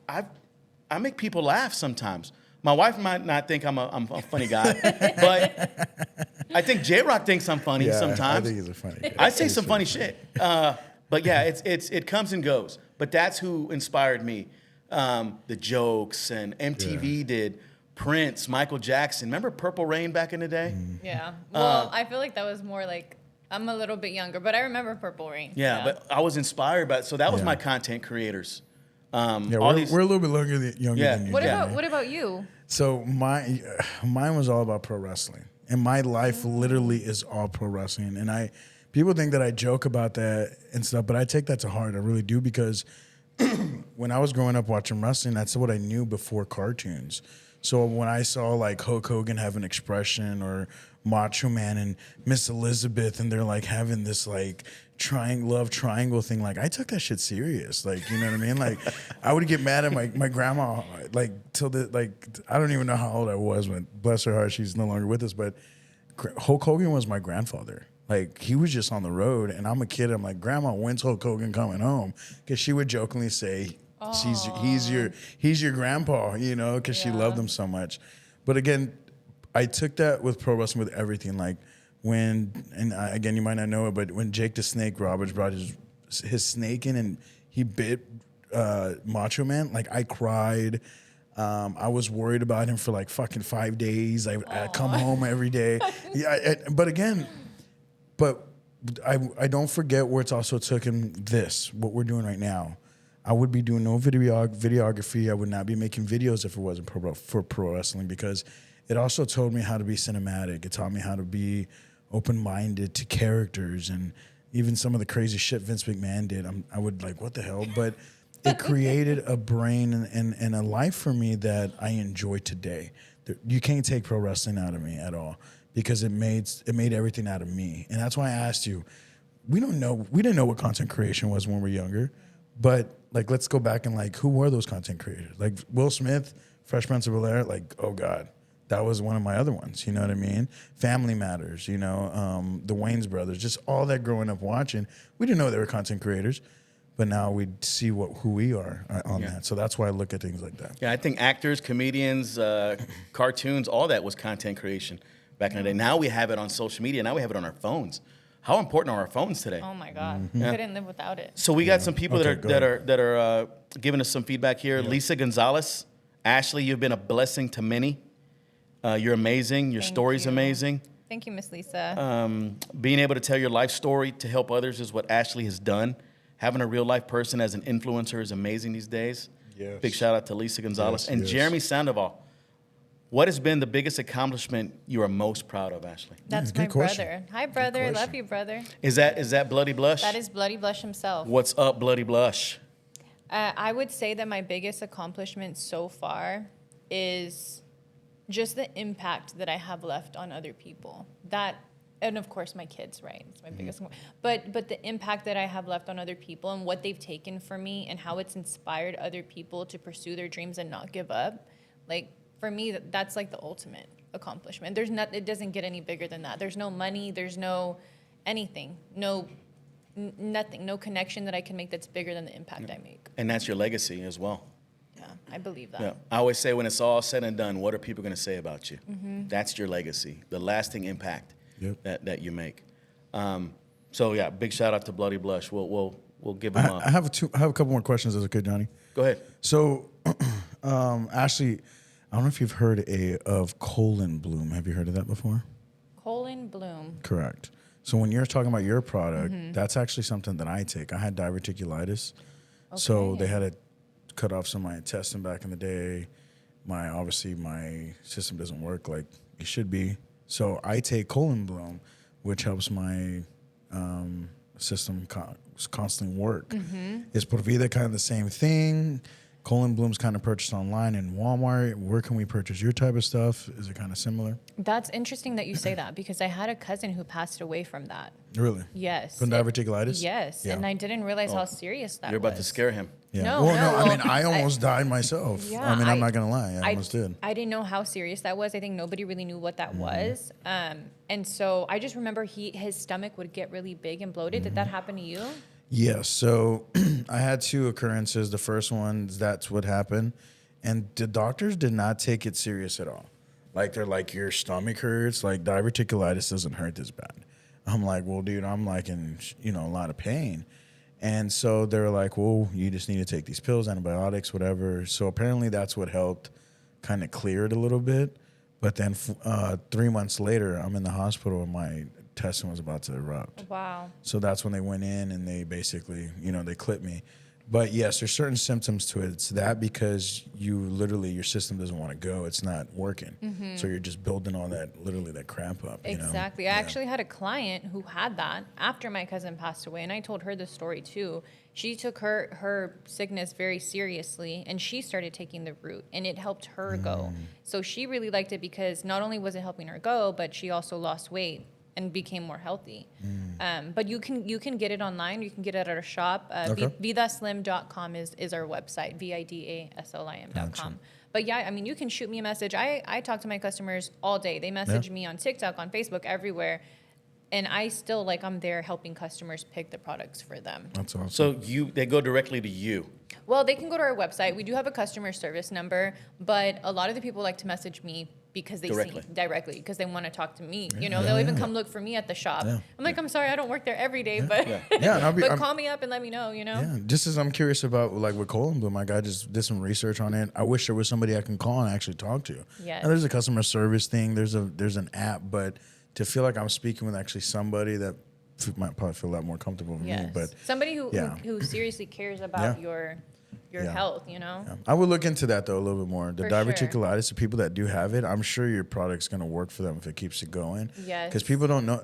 I make people laugh sometimes. My wife might not think I'm a funny guy, but I think JRock thinks I'm funny sometimes. I think he's a funny guy. I say some funny shit. But yeah, it comes and goes. But that's who inspired me. The jokes and MTV did. Prince, Michael Jackson. Remember Purple Rain back in the day? Yeah. Well, I feel like that was more like, I'm a little bit younger, but I remember Purple Rain. Yeah, but I was inspired by it. So that was my content creators. Yeah, we're a little bit younger than you. What about you? So mine was all about pro wrestling, and my life literally is all pro wrestling. And people think that I joke about that and stuff, but I take that to heart. I really do, because when I was growing up watching wrestling, that's what I knew before cartoons. So when I saw like Hulk Hogan have an expression, or Macho Man and Miss Elizabeth, and they're like having this like love triangle thing, like I took that shit serious. Like, you know what I mean? Like I would get mad at my grandma, like I don't even know how old I was when, bless her heart, she's no longer with us, but Hulk Hogan was my grandfather. Like he was just on the road, and I'm a kid. I'm like, Grandma, when's Hulk Hogan coming home? Because she would jokingly say, he's your grandpa, you know, because she loved him so much. But again, I took that with pro wrestling with everything. Like again, you might not know it, but when Jake the Snake Roberts brought his snake in and he bit Macho Man, like I cried. I was worried about him for like fucking 5 days. I'd come home every day. But I don't forget where it's also took him what we're doing right now. I would be doing no videography. I would not be making videos if it wasn't for pro wrestling, because it also told me how to be cinematic. It taught me how to be open-minded to characters, and even some of the crazy shit Vince McMahon did. I would like, what the hell? But it created a brain and a life for me that I enjoy today. You can't take pro wrestling out of me at all, because it made everything out of me. And that's why I asked you. We didn't know what content creation was when we were younger, but like, let's go back and like, who were those content creators? Like Will Smith, Fresh Prince of Bel-Air, like, oh God, that was one of my other ones. You know what I mean? Family Matters, you know, the Wayans brothers, just all that growing up watching. We didn't know they were content creators, but now we see who we are on that. So that's why I look at things like that. Yeah, I think actors, comedians, cartoons, all that was content creation back in the day. Now we have it on social media. Now we have it on our phones. How important are our phones today? Oh my God, couldn't live without it. So we got some people that are giving us some feedback here. Yeah. Lisa Gonzalez, Ashley, you've been a blessing to many. You're amazing. Your story's amazing. Thank you, Miss Lisa. Being able to tell your life story to help others is what Ashley has done. Having a real life person as an influencer is amazing these days. Yes. Big shout out to Lisa Gonzalez. And Jeremy Sandoval. What has been the biggest accomplishment you are most proud of, Ashley? That's my brother. Hi, brother. Love you, brother. Is that Bloody Blush? That is Bloody Blush himself. What's up, Bloody Blush? I would say that my biggest accomplishment so far is just the impact that I have left on other people. And of course my kids, right? It's my biggest one. But the impact that I have left on other people and what they've taken from me and how it's inspired other people to pursue their dreams and not give up. Like, for me, that's like the ultimate accomplishment. It doesn't get any bigger than that. There's no money, there's no anything, nothing, no connection that I can make that's bigger than the impact I make. And that's your legacy as well. Yeah, I believe that. Yeah. I always say, when it's all said and done, what are people going to say about you? Mm-hmm. That's your legacy, the lasting impact that you make. So yeah, big shout out to Bloody Blush. We'll give him I have a couple more questions. Is it okay, Johnny? Go ahead. So, Ashley, I don't know if you've heard of colon bloom. Have you heard of that before? Colon bloom. Correct. So when you're talking about your product, that's actually something that I take. I had diverticulitis, so they had to cut off some of my intestine back in the day. Obviously my system doesn't work like it should be. So I take colon bloom, which helps my system constantly work. Is Por Vida kind of the same thing? Colon bloom's kind of purchased online in Walmart. Where can we purchase your type of stuff? Is it kind of similar? That's interesting that you say that, because I had a cousin who passed away from that. Really? Yes. From diverticulitis? Yes. Yeah. And I didn't realize how serious that was. You're about to scare him. Yeah. No, I mean, I almost died myself. Yeah, I mean, I'm not going to lie. I almost did. I didn't know how serious that was. I think nobody really knew what that was. And so I just remember his stomach would get really big and bloated. Did that happen to you? Yes. So I had 2 occurrences. The first one, that's what happened. And the doctors did not take it serious at all. Like, they're like, your stomach hurts. Like, diverticulitis doesn't hurt this bad. I'm like, well, dude, I'm like in, a lot of pain. And so they're like, well, you just need to take these pills, antibiotics, whatever. So apparently that's what helped kind of clear it a little bit. But then 3 months later, I'm in the hospital and my intestine was about to erupt. Wow. So that's when they went in and they basically, they clipped me. But yes, there's certain symptoms to it. It's that because your system doesn't want to go. It's not working. Mm-hmm. So you're just building all that cramp up. Exactly. I actually had a client who had that after my cousin passed away, and I told her the story too. She took her sickness very seriously, and she started taking the root, and it helped her go. So she really liked it because not only was it helping her go, but she also lost weight and became more healthy. But you can get it online. You can get it at our shop. Vidaslim.com is our website, vidaslim.com. Gotcha. But yeah, I mean, you can shoot me a message. I talk to my customers all day. They message me on TikTok, on Facebook, everywhere. And I still, like, I'm there helping customers pick the products for them. That's awesome. So they go directly to you. Well, they can go to our website. We do have a customer service number, but a lot of the people like to message me because they Directly. see directly because they want to talk to me. Yeah, They'll even yeah. come look for me at the shop. Yeah. I'm like, I'm sorry, I don't work there every day, but Yeah, and but call me up and let me know. Yeah, just as I'm curious about like with Colin Bloom, like I just did some research on it. I wish there was somebody I can call and actually talk to. Yes. And there's a customer service thing. There's an app, but to feel like I'm speaking with actually somebody that might probably feel a lot more comfortable for me. Yes. But Somebody yeah. who seriously cares about your Yeah. health, yeah. I would look into that though a little bit more. The For diverticulitis, the people that do have it, I'm sure your product's gonna work for them if it keeps it going. Yes. Because people don't know,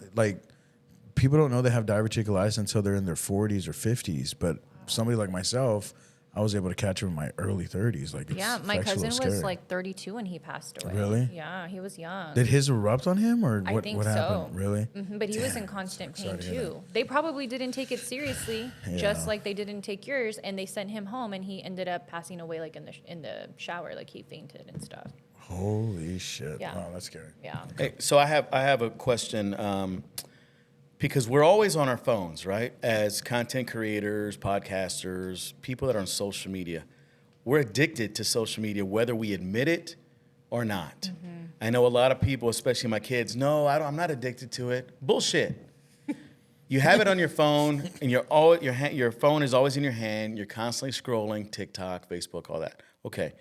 people don't know they have diverticulitis until they're in their 40s or 50s. But somebody like myself, I was able to catch it in my early 30s. Like, Yeah, my it's actually a cousin little was scary. like 32 when he passed away. Really? Yeah, he was young. Did his erupt on him, or I what? think What happened? so. Really? But he was in Damn, constant sorry pain to hear too. They probably didn't take it seriously, just like they didn't take yours, and they sent him home, and he ended up passing away like in the shower, like he fainted and stuff. Holy shit! Yeah. Wow, that's scary. Yeah. Hey, so I have a question. Because we're always on our phones, right? As content creators, podcasters, people that are on social media, we're addicted to social media, whether we admit it or not. I know a lot of people, especially my kids, no, I'm not addicted to it. Bullshit. You have it on your phone, and your phone is always in your hand. You're constantly scrolling, TikTok, Facebook, all that. Okay,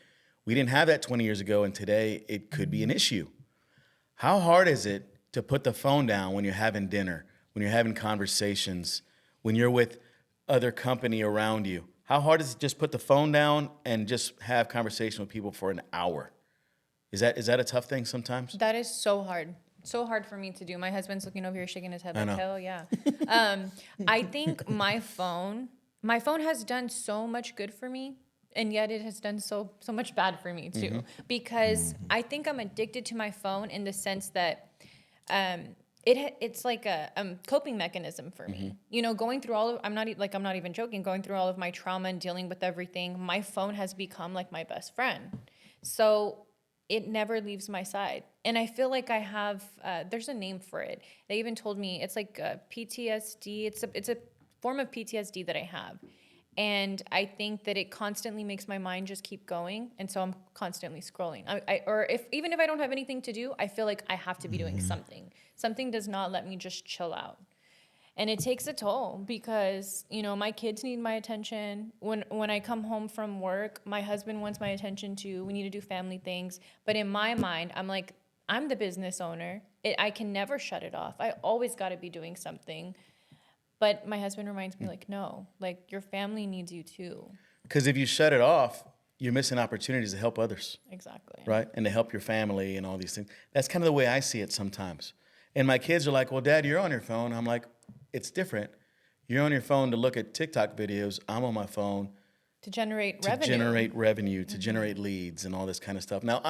we didn't have that 20 years ago, and today it could be an issue. How hard is it to put the phone down when you're having dinner, when you're having conversations, when you're with other company around you? How hard is it to just put the phone down and just have conversation with people for an hour? Is that a tough thing sometimes? That is so hard. So hard for me to do. My husband's looking over here shaking his head I like, know. hell yeah. I think my phone has done so much good for me, and yet it has done so much bad for me too. Because I think I'm addicted to my phone in the sense that it's like a coping mechanism for me. Going through I'm not even joking, going through all of my trauma and dealing with everything, my phone has become like my best friend. So it never leaves my side. And I feel like I have, there's a name for it. They even told me it's like PTSD. It's a form of PTSD that I have. And I think that it constantly makes my mind just keep going. And so I'm constantly scrolling. Even if I don't have anything to do, I feel like I have to be doing something. Something does not let me just chill out. And it takes a toll because, my kids need my attention. When I come home from work, my husband wants my attention too. We need to do family things. But in my mind, I'm like, I'm the business owner. I can never shut it off. I always got to be doing something. But my husband reminds me, like, no, like your family needs you too. Because if you shut it off, you're missing opportunities to help others, Exactly. right? And to help your family and all these things. That's kind of the way I see it sometimes. And my kids are like, well, Dad, you're on your phone. I'm like, it's different. You're on your phone to look at TikTok videos. I'm on my phone To generate to revenue. generate revenue, to generate leads and all this kind of stuff. Now,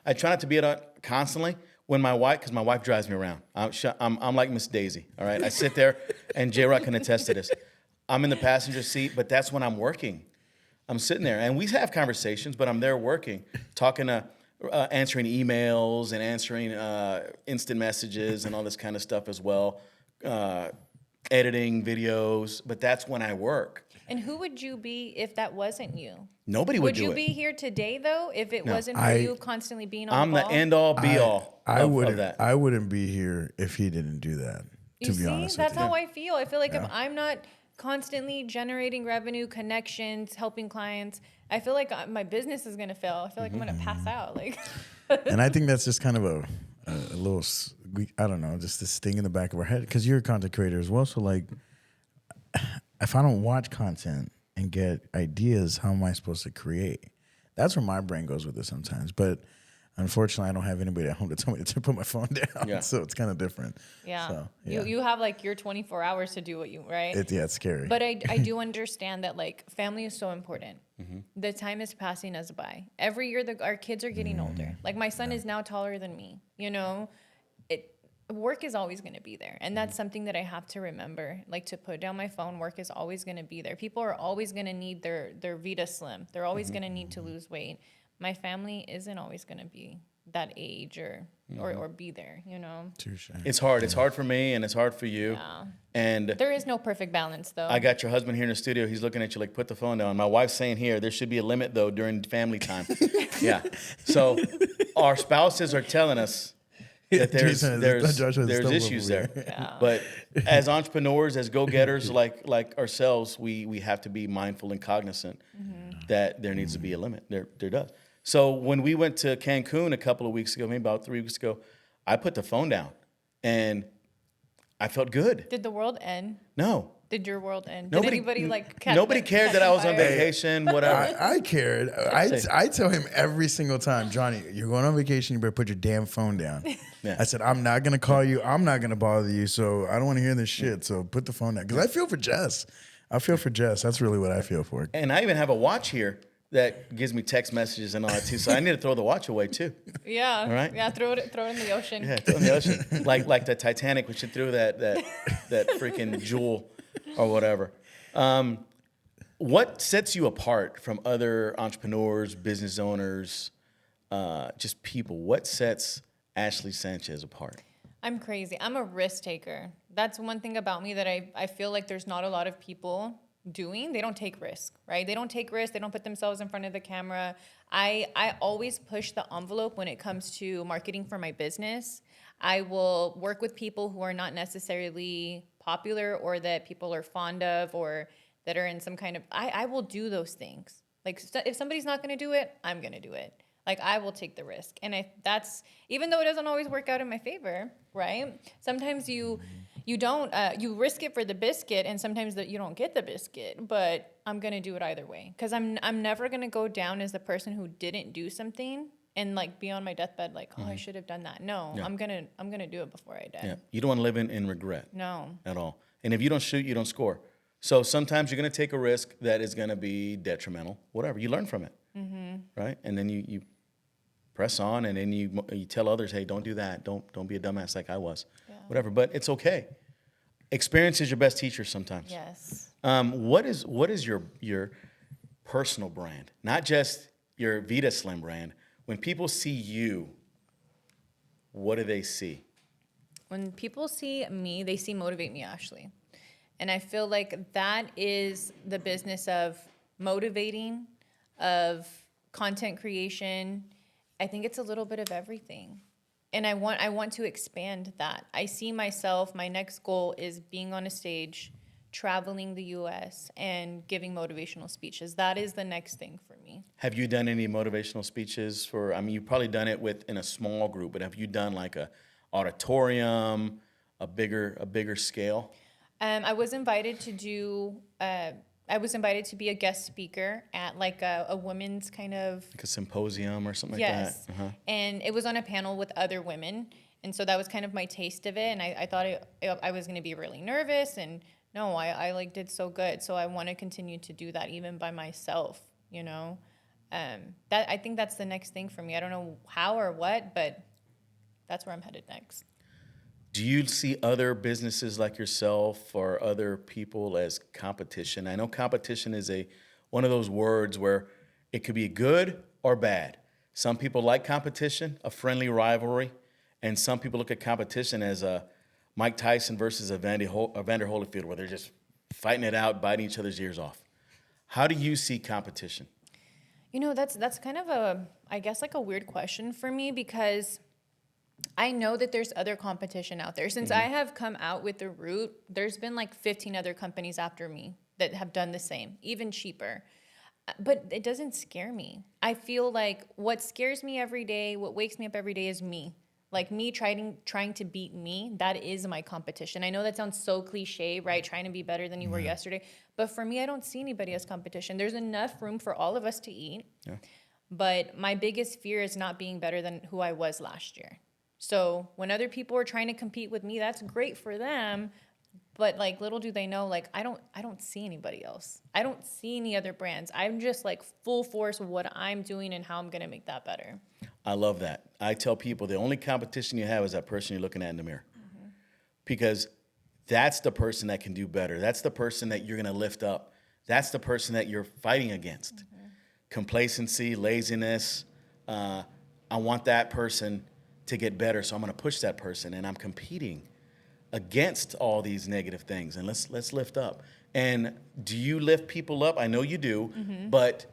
I try not to be it on constantly because my wife drives me around. I'm like Miss Daisy, all right? I sit there, and JRock can attest to this. I'm in the passenger seat, but that's when I'm working. I'm sitting there, and we have conversations, but I'm there working, talking to, answering emails and answering instant messages and all this kind of stuff as well, editing videos, but that's when I work. And who would you be if that wasn't you? Nobody would do it. Would you be here today, though, if it wasn't for you constantly being on I'm the the ball? end-all, be-all of that. I wouldn't be here if he didn't do that. To be honest That's with you. how I feel. I feel like if I'm not constantly generating revenue, connections, helping clients, I feel like my business is going to fail. I feel like I'm going to pass out. Like, And I think that's just kind of a little, I don't know, just this thing in the back of our head. Because you're a content creator as well. So, like, if I don't watch content and get ideas, how am I supposed to create? That's where my brain goes with it sometimes. But unfortunately, I don't have anybody at home to tell me to put my phone down. Yeah. So it's kind of different. yeah. So, You have like your 24 hours to do what you, right? It's scary. But I do understand that like family is so important. The time is passing us by. Every year our kids are getting older. Like my son is now taller than me. Work is always going to be there. And that's something that I have to remember. Like to put down my phone, work is always going to be there. People are always going to need their Vita Slim. They're always going to need to lose weight. My family isn't always going to be that age or be there, you know. Touche. It's hard. It's hard for me, and it's hard for you. Yeah. And There is no perfect balance, though. I got your husband here in the studio. He's looking at you like, put the phone down. My wife's saying here, there should be a limit, though, during family time. Yeah. So our spouses are telling us that there's issues there. Yeah. But as entrepreneurs, as go-getters like ourselves, we have to be mindful and cognizant that there needs to be a limit. There does. So when we went to Cancun a couple of weeks ago, maybe about 3 weeks ago, I put the phone down and I felt good. Did the world end? No. Did your world end? Nobody- Did anybody Nobody cared that I was on fire? vacation, whatever. I cared. I tell him every single time, Johnny, you're going on vacation, you better put your damn phone down. Yeah. I said, I'm not going to call you. I'm not going to bother you. So I don't want to hear this shit. So put the phone down. Because I feel for Jess. That's really what I feel for. And I even have a watch here that gives me text messages and all that too. So I need to throw the watch away too. Yeah. All right. Yeah. Throw it in the ocean. Yeah, throw it in the ocean. like the Titanic when she threw that freaking jewel or whatever. What sets you apart from other entrepreneurs, business owners, just people? What sets Ashley Sanchez apart? I'm crazy. I'm a risk taker. That's one thing about me that I feel like there's not a lot of people doing. They don't take risk, right? They don't take risks. They don't put themselves in front of the camera. I always push the envelope when it comes to marketing for my business. I will work with people who are not necessarily popular or that people are fond of or that are in some kind of, I will do those things. Like if somebody's not going to do it, I'm going to do it. Like I will take the risk. And that's, even though it doesn't always work out in my favor, right? Sometimes you don't, you risk it for the biscuit and sometimes you don't get the biscuit, but I'm going to do it either way. Cause I'm never going to go down as the person who didn't do something and like be on my deathbed like, oh, I should have done that. No, Yeah. I'm gonna do it before I die. Yeah, you don't want to live in regret. No. At all. And if you don't shoot, you don't score. So sometimes you're going to take a risk that is going to be detrimental. Whatever, you learn from it, right? And then you press on, and then you tell others, hey, don't do that. Don't be a dumbass like I was. Yeah. Whatever, but it's okay. Experience is your best teacher sometimes. Yes. What is your personal brand? Not just your Vita Slim brand. When people see you, what do they see? When people see me, they see Motivate Me, Ashley. And I feel like that is the business of motivating, of content creation. I think it's a little bit of everything. And I want to expand that. I see myself, my next goal is being on a stage, traveling the US and giving motivational speeches. That is the next thing for me. Have you done any motivational speeches for, I mean, you've probably done it in a small group, but have you done like a auditorium, a bigger scale? I was invited to be a guest speaker at like a women's kind of... Like a symposium or something Yes. like that? Uh-huh. And it was on a panel with other women. And so that was kind of my taste of it. And I thought I was going to be really nervous. And no, I like did so good. So I want to continue to do that even by myself, you know. I think that's the next thing for me. I don't know how or what, but that's where I'm headed next. Do you see other businesses like yourself or other people as competition? I know competition is one of those words where it could be good or bad. Some people like competition, a friendly rivalry, and some people look at competition as a Mike Tyson versus a Vander Holyfield, where they're just fighting it out, biting each other's ears off. How do you see competition? You know, that's kind of I guess like a weird question for me because I know that there's other competition out there. Since I have come out with the route, there's been like 15 other companies after me that have done the same, even cheaper. But it doesn't scare me. I feel like what scares me every day, what wakes me up every day is me. Like me trying to beat me, that is my competition. I know that sounds so cliche, right? Trying to be better than you were yesterday. But for me, I don't see anybody as competition. There's enough room for all of us to eat. Yeah. But my biggest fear is not being better than who I was last year. So when other people are trying to compete with me, that's great for them. But like little do they know, like I don't see anybody else. I don't see any other brands. I'm just like full force of what I'm doing and how I'm gonna make that better. I love that. I tell people the only competition you have is that person you're looking at in the mirror. Because that's the person that can do better. That's the person that you're gonna lift up. That's the person that you're fighting against. Complacency, laziness. I want that person to get better, so I'm going to push that person, and I'm competing against all these negative things. And let's lift up. And do you lift people up? I know you do, but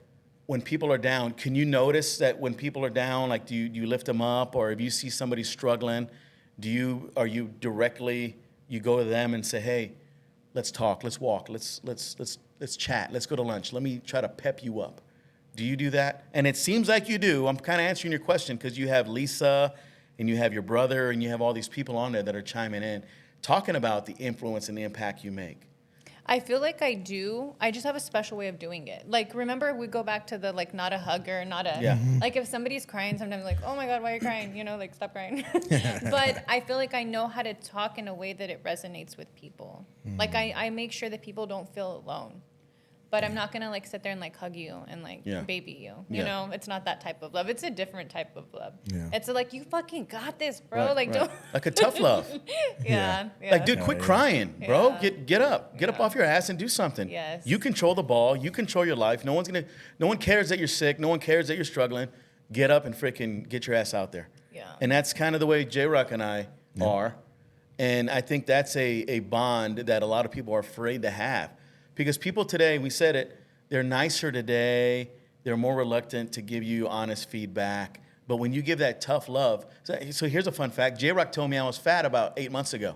when people are down, can you notice that when people are down, like do you lift them up, or if you see somebody struggling, are you directly, you go to them and say, hey, let's talk, let's walk, let's chat, let's go to lunch, let me try to pep you up? Do you do that? And it seems like you do. I'm kind of answering your question because you have Lisa and you have your brother and you have all these people on there that are chiming in, talking about the influence and the impact you make. I feel like I do. I just have a special way of doing it. Like, remember, we go back to the, like, not a hugger, not a... Yeah. Like, if somebody's crying, sometimes like, oh, my God, why are you crying? You know, like, stop crying. But I feel like I know how to talk in a way that it resonates with people. Like, I make sure that people don't feel alone. But I'm not going to, like, sit there and, like, hug you and, like, baby you. You know, it's not that type of love. It's a different type of love. Yeah. It's like, you fucking got this, bro. Right, like, don't... Like a tough love. Yeah. Like, dude, quit crying, bro. Yeah. Get up. Get up off your ass and do something. Yes. You control the ball. You control your life. No one cares that you're sick. No one cares that you're struggling. Get up and freaking get your ass out there. Yeah. And that's kind of the way JRock and I are. And I think that's a bond that a lot of people are afraid to have. Because people today, we said it, they're nicer today. They're more reluctant to give you honest feedback. But when you give that tough love, so here's a fun fact. JRock told me I was fat about 8 months ago.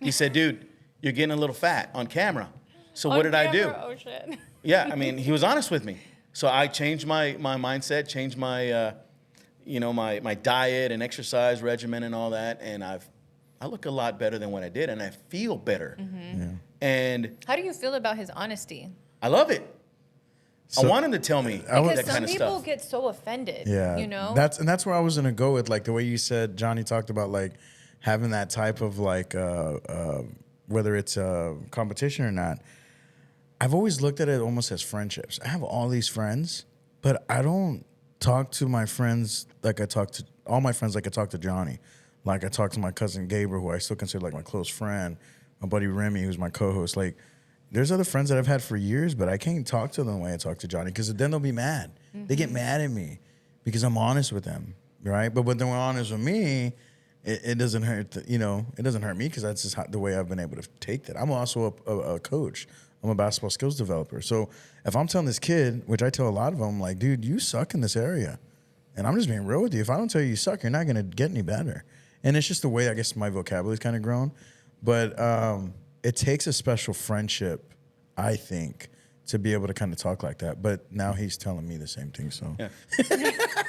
He said, dude, you're getting a little fat on camera. So what did I do? Oh, shit. Yeah, I mean, he was honest with me. So I changed my mindset, changed my, my diet and exercise regimen and all that. And I look a lot better than what I did, and I feel better. Yeah. And how do you feel about his honesty? I love it. So, I want him to tell me that kind of stuff. Because some people get so offended. Yeah, you know. That's where I was gonna go with, like, the way you said, Johnny talked about, like, having that type of, like, whether it's a competition or not. I've always looked at it almost as friendships. I have all these friends, but I don't talk to my friends like I talk to all my friends like I talk to Johnny. Like I talk to my cousin Gabriel, who I still consider like my close friend. My buddy Remy, who's my co-host. Like, there's other friends that I've had for years, but I can't talk to them the way I talk to Johnny because then they'll be mad. They get mad at me because I'm honest with them, right? But when they're honest with me, it doesn't hurt. It doesn't hurt me because that's just the way I've been able to take that. I'm also a coach. I'm a basketball skills developer. So if I'm telling this kid, which I tell a lot of them, like, dude, you suck in this area, and I'm just being real with you. If I don't tell you suck, you're not going to get any better. And it's just the way I guess my vocabulary's kind of grown. But it takes a special friendship, I think, to be able to kind of talk like that. But now he's telling me the same thing. So,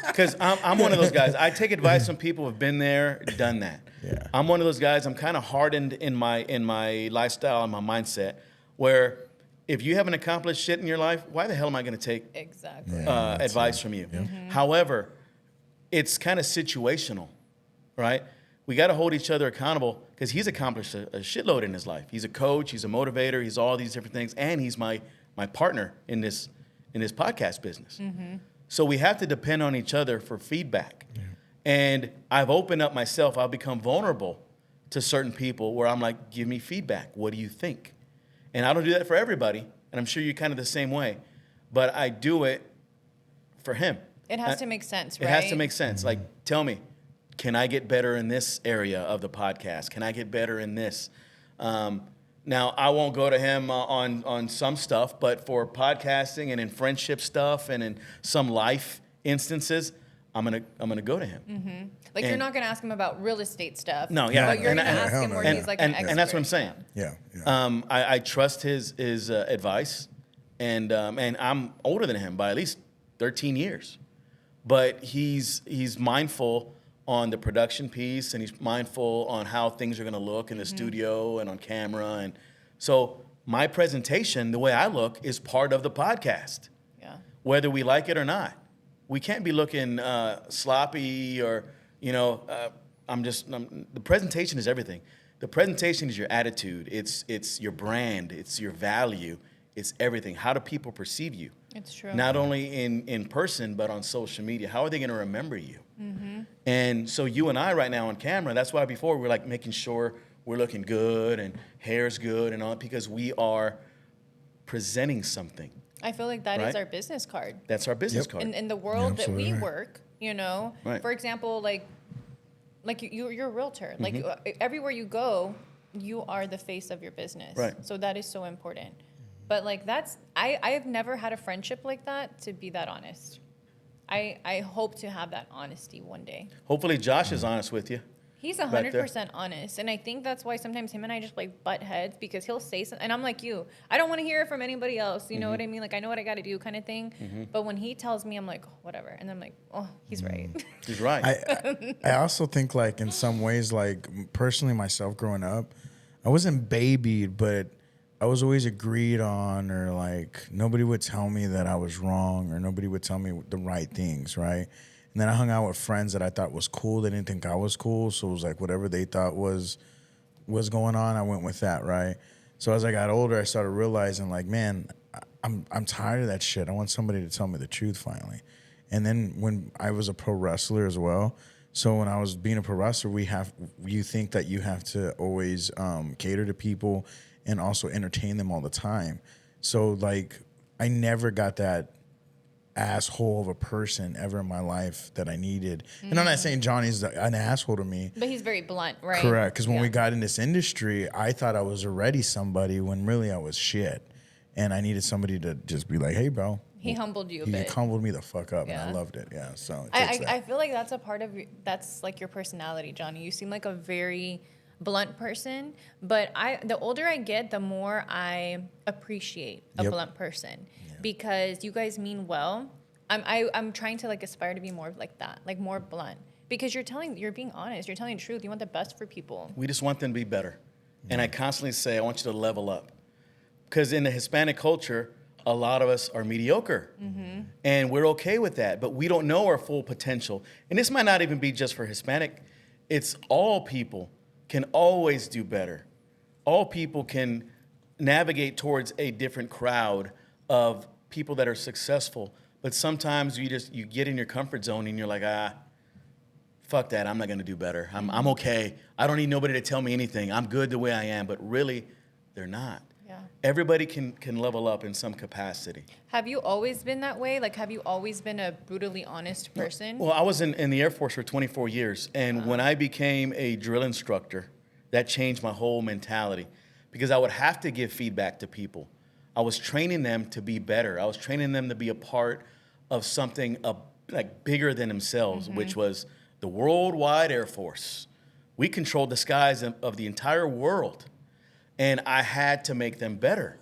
because I'm one of those guys. I take advice from people who've been there, done that. Yeah. I'm one of those guys. I'm kind of hardened in my lifestyle and my mindset, where if you haven't accomplished shit in your life, why the hell am I going to take advice from you? Yeah. However, it's kind of situational, right? We got to hold each other accountable because he's accomplished a shitload in his life. He's a coach, he's a motivator, he's all these different things, and he's my partner in this podcast business. So we have to depend on each other for feedback. Yeah. And I've opened up myself. I'll become vulnerable to certain people where I'm like, give me feedback. What do you think? And I don't do that for everybody, and I'm sure you're kind of the same way, but I do it for him. It has to make sense, right? It has to make sense. Like, tell me, can I get better in this area of the podcast? Can I get better in this? Now, I won't go to him on some stuff, but for podcasting and in friendship stuff and in some life instances, I'm gonna go to him. Like, you're not gonna ask him about real estate stuff. No, yeah, but you're gonna ask him where he's like an expert. And that's what I'm saying. Yeah. I trust his advice, and I'm older than him by at least 13 years, but he's mindful on the production piece, and he's mindful on how things are going to look in the studio and on camera. And so my presentation, the way I look, is part of the podcast, whether we like it or not. We can't be looking sloppy or, the presentation is everything. The presentation is your attitude. It's your brand. It's your value. It's everything. How do people perceive you? It's true. Not only in person, but on social media. How are they going to remember you? And so you and I right now on camera, that's why before we're like making sure we're looking good and hair's good and all, because we are presenting something. I feel like that is our business card. That's our business card. In the world that we work, you know? Right. For example, like you're a realtor. Like everywhere you go, you are the face of your business. Right. So that is so important. But like I have never had a friendship like that, to be that honest. I hope to have that honesty one day. Hopefully Josh is honest with you. He's back there. 100% honest. And I think that's why sometimes him and I just like butt heads, because he'll say something. And I'm like you. I don't want to hear it from anybody else. You know what I mean? Like, I know what I got to do kind of thing. But when he tells me, I'm like, oh, whatever. And then I'm like, oh, he's right. He's right. I also think, like, in some ways, like, personally myself growing up, I wasn't babied, but I was always agreed on, or like nobody would tell me that I was wrong, or nobody would tell me the right things, right? And then I hung out with friends that I thought was cool. They didn't think I was cool, so it was like whatever they thought was going on, I went with that, right? So as I got older, I started realizing, like, man, I'm tired of that shit. I want somebody to tell me the truth finally. And then when I was a pro wrestler as well, so when I was being a pro wrestler, you think that you have to always cater to people and also entertain them all the time. So like, I never got that asshole of a person ever in my life that I needed. And I'm not saying Johnny's an asshole to me. But he's very blunt, right? Correct. Because when we got in this industry, I thought I was already somebody when really I was shit. And I needed somebody to just be like, hey, bro. He humbled you a He bit. humbled me the fuck up, and Yeah. I loved it. Yeah, so I feel like that's a part of that's like your personality, Johnny. You seem like a very blunt person, but the older I get, the more I appreciate a blunt person because you guys mean well. I'm trying to like aspire to be more like that, like more blunt, because you're being honest, you're telling the truth, you want the best for people. We just want them to be better. And I constantly say, I want you to level up. Because in the Hispanic culture, a lot of us are mediocre. And we're okay with that, but we don't know our full potential. And this might not even be just for Hispanic. It's all people can always do better. All people can navigate towards a different crowd of people that are successful. But sometimes you get in your comfort zone and you're like, fuck that, I'm not gonna do better. I'm okay. I don't need nobody to tell me anything. I'm good the way I am. But really, they're not. Yeah. Everybody can level up in some capacity. Have you always been that way? Like, have you always been a brutally honest person? Well, I was in the Air Force for 24 years. And when I became a drill instructor, that changed my whole mentality because I would have to give feedback to people. I was training them to be better. I was training them to be a part of something like bigger than themselves, which was the worldwide Air Force. We controlled the skies of the entire world. And I had to make them better.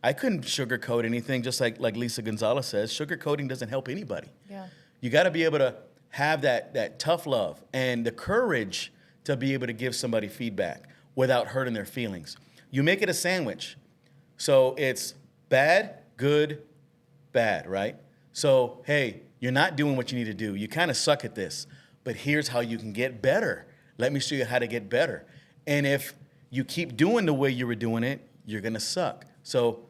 I couldn't sugarcoat anything, just like Lisa Gonzalez says. Sugarcoating doesn't help anybody. Yeah. You got to be able to have that tough love and the courage to be able to give somebody feedback without hurting their feelings. You make it a sandwich. So it's bad, good, bad, right? So, hey, you're not doing what you need to do. You kind of suck at this, but here's how you can get better. Let me show you how to get better. And if you keep doing the way you were doing it, you're going to suck. So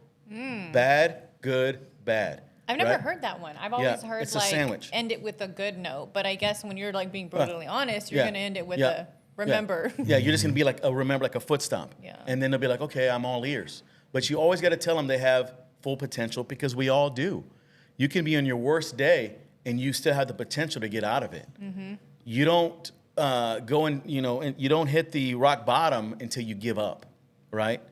bad, good, bad. I've never right? heard that one. I've always heard it's a like sandwich. end it with a good note. But I guess when you're like being brutally honest, you're going to end it with a remember. Yeah, you're just going to be like a foot stomp. Yeah. And then they'll be like, okay, I'm all ears. But you always got to tell them they have full potential because we all do. You can be on your worst day and you still have the potential to get out of it. You don't and you don't hit the rock bottom until you give up, right?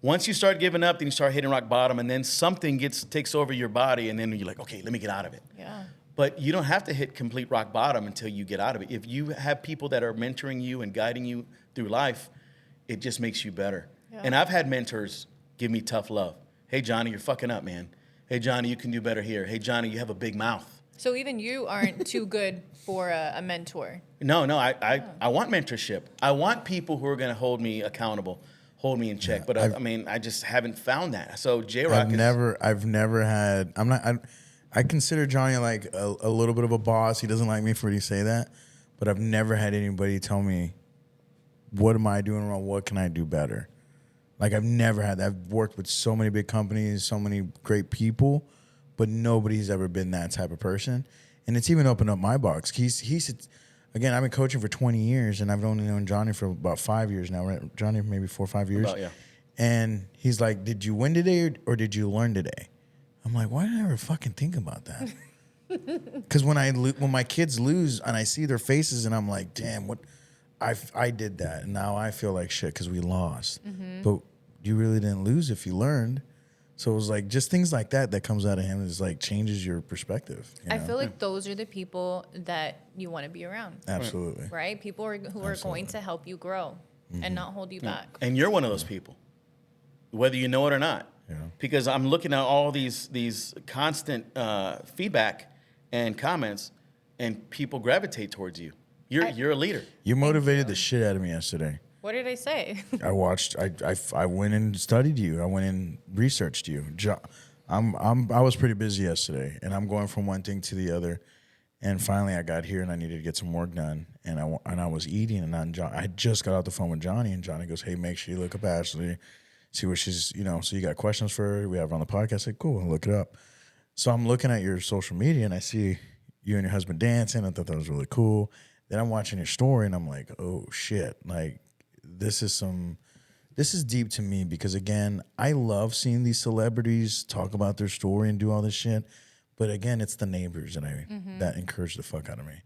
Once you start giving up, then you start hitting rock bottom, and then something takes over your body, and then you're like, okay, let me get out of it. Yeah. But you don't have to hit complete rock bottom until you get out of it. If you have people that are mentoring you and guiding you through life, it just makes you better. Yeah. And I've had mentors give me tough love. Hey, Johnny, you're fucking up, man. Hey, Johnny, you can do better here. Hey, Johnny, you have a big mouth. So even you aren't too good for a mentor. No, I want mentorship. I want people who are going to hold me accountable, hold me in check. But I just haven't found that. So JRock I've never had. I consider Johnny like a little bit of a boss. He doesn't like me for to say that, but I've never had anybody tell me, what am I doing wrong? What can I do better? Like, I've never had that. I've worked with so many big companies, so many great people, but nobody's ever been that type of person. And it's even opened up my box. He's again, I've been coaching for 20 years, and I've only known Johnny for about 5 years now, right? Johnny, maybe 4 or 5 years. About, yeah. And he's like, did you win today or did you learn today? I'm like, why did I ever fucking think about that? Because when my kids lose and I see their faces and I'm like, damn, what I did that and now I feel like shit because we lost. But you really didn't lose if you learned. So it was like just things like that comes out of him is like changes your perspective. You know? I feel like those are the people that you want to be around. Absolutely. Right? People who are going to help you grow and not hold you back. And you're one of those people, whether you know it or not. Yeah. Because I'm looking at all these constant feedback and comments, and people gravitate towards you. You're a leader. You motivated the shit out of me yesterday. What did I say? I watched. I went and studied you. I went and researched you. I was pretty busy yesterday, and I'm going from one thing to the other. And finally, I got here, and I needed to get some work done. And I was eating, and I just got off the phone with Johnny, and Johnny goes, "Hey, make sure you look up Ashley, see what she's, so you got questions for her. We have her on the podcast." I said, "Cool, I'll look it up." So I'm looking at your social media, and I see you and your husband dancing. I thought that was really cool. Then I'm watching your story, and I'm like, "Oh shit!" Like. This is deep to me because again, I love seeing these celebrities talk about their story and do all this shit. But again, it's the neighbors that encourage the fuck out of me.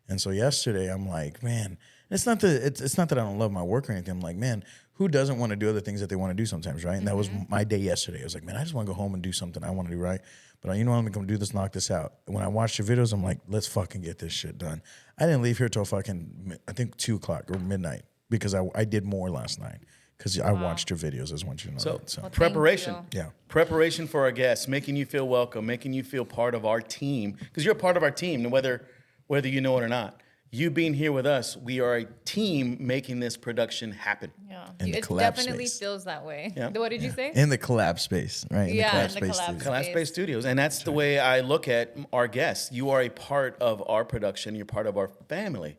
And so yesterday I'm like, man, it's not that I don't love my work or anything. I'm like, man, who doesn't want to do other things that they want to do sometimes, right? And that was my day yesterday. I was like, man, I just want to go home and do something I want to do, right? But you know what, I'm going to do this, knock this out. When I watched your videos, I'm like, let's fucking get this shit done. I didn't leave here till fucking, I think 2 o'clock or midnight. Because I did more last night because I watched your videos. I just want you to know that. So Well, preparation. thank you. yeah, Preparation for our guests, making you feel welcome, making you feel part of our team, because you're a part of our team, whether you know it or not. You being here with us, we are a team making this production happen. Yeah. In the It collab definitely space. feels that way. Yeah. What did you say? in the collab space, right? Yeah, in the space collab studio. space. CollabSpace Studios, and that's the way I look at our guests. You are a part of our production. You're part of our family.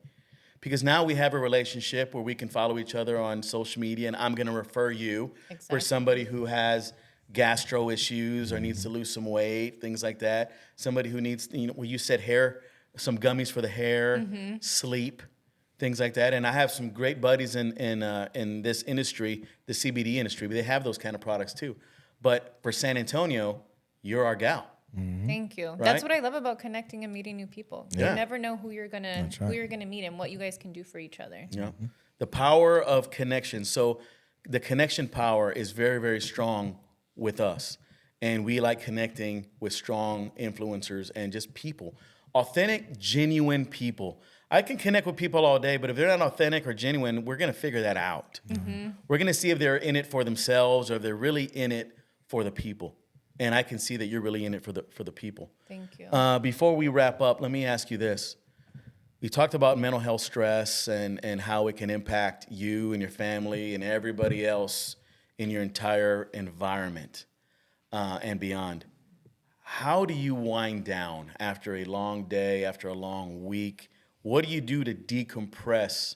Because now we have a relationship where we can follow each other on social media, and I'm going to refer you for Exactly. somebody who has gastro issues or needs to lose some weight, things like that. Somebody who needs, where you said hair, some gummies for the hair, sleep, things like that. And I have some great buddies in this industry, the CBD industry, but they have those kind of products too. But for San Antonio, you're our gal. Thank you. Right? That's what I love about connecting and meeting new people. Yeah. You never know who you're gonna right. meet and what you guys can do for each other. Yeah. The power of connection. So the connection power is very, very strong with us. And we like connecting with strong influencers and just people. Authentic, genuine people. I can connect with people all day, but if they're not authentic or genuine, we're going to figure that out. We're going to see if they're in it for themselves or if they're really in it for the people. And I can see that you're really in it for the people. Thank you. Before we wrap up, let me ask you this. We talked about mental health stress and how it can impact you and your family and everybody else in your entire environment and beyond. How do you wind down after a long day, after a long week? What do you do to decompress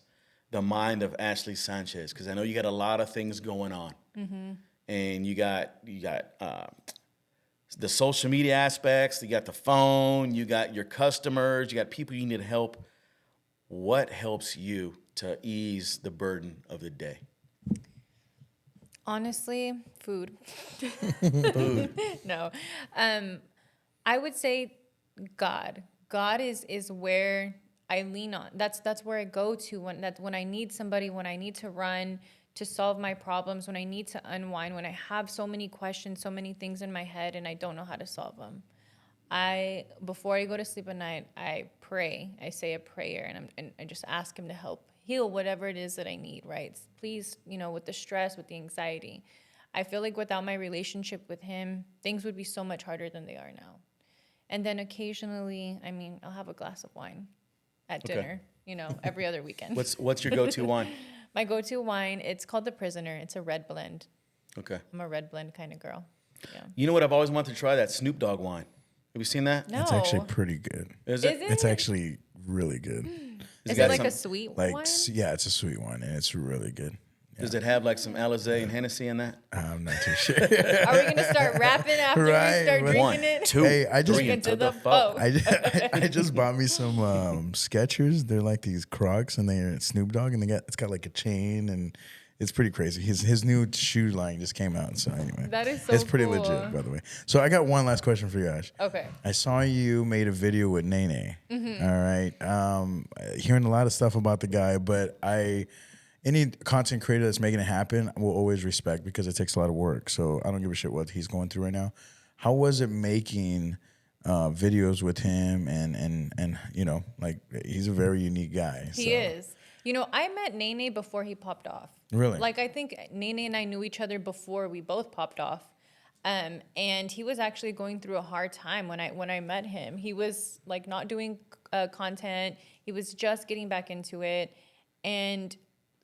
the mind of Ashley Sanchez? Because I know you got a lot of things going on. And you got the social media aspects, you got the phone, you got your customers, you got people you need to help. What helps you to ease the burden of the day? Honestly, food. No. I would say God. God is where I lean on. That's where I go to when I need somebody, when I need to run to solve my problems, when I need to unwind, when I have so many questions, so many things in my head and I don't know how to solve them. Before I go to sleep at night, I pray. I say a prayer and I just ask him to help heal whatever it is that I need, right? Please, with the stress, with the anxiety. I feel like without my relationship with him, things would be so much harder than they are now. And then occasionally, I'll have a glass of wine at dinner, every other weekend. What's your go-to wine? My go-to wine, it's called The Prisoner. It's a red blend. Okay. I'm a red blend kind of girl. Yeah. You know what I've always wanted to try? That Snoop Dogg wine. Have you seen that? No. It's actually pretty good. Is Is it? It's actually really good. Is got it like some- a sweet Like, wine? yeah, it's a sweet one, and it's really good. Does it have like some Alizé and Hennessy in that? I'm not too sure. Are we going to start rapping after Right, we start right. drinking One, it? two, Hey, I just- three, Drink to into the the fuck. I just bought me some Skechers. They're like these Crocs, and they're Snoop Dogg, and it's got like a chain, and It's pretty crazy. His new shoe line just came out. So anyway, That is so it's pretty cool. legit, by the way. So I got one last question for you, Ash. Okay. I saw you made a video with Nene. Mm-hmm. All right. Hearing a lot of stuff about the guy, but any content creator that's making it happen, I will always respect because it takes a lot of work. So I don't give a shit what he's going through right now. How was it making videos with him? And you know, like he's a very unique guy. He is. You know, I met Nene before he popped off. Really? Like, I think Nene and I knew each other before we both popped off. And he was actually going through a hard time when I met him. He was like not doing content. He was just getting back into it. And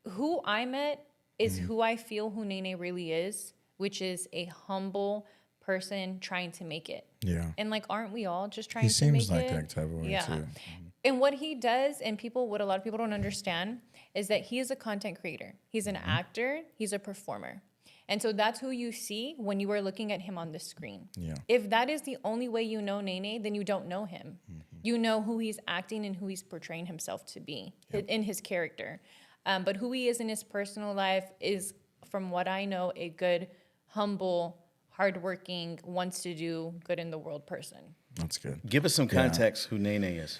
who I met is who I feel who Nene really is, which is a humble person trying to make it. Yeah. And like, aren't we all just trying He to make it? seems like that type of way Yeah. too. And what he does, and what a lot of people don't understand, is that he is a content creator. He's an actor. He's a performer. And so that's who you see when you are looking at him on the screen. Yeah. If that is the only way you know Nene, then you don't know him. You know who he's acting and who he's portraying himself to be in his character. But who he is in his personal life is, from what I know, a good, humble, hardworking, wants to do good in the world person. That's good. Give us some context who Nene is.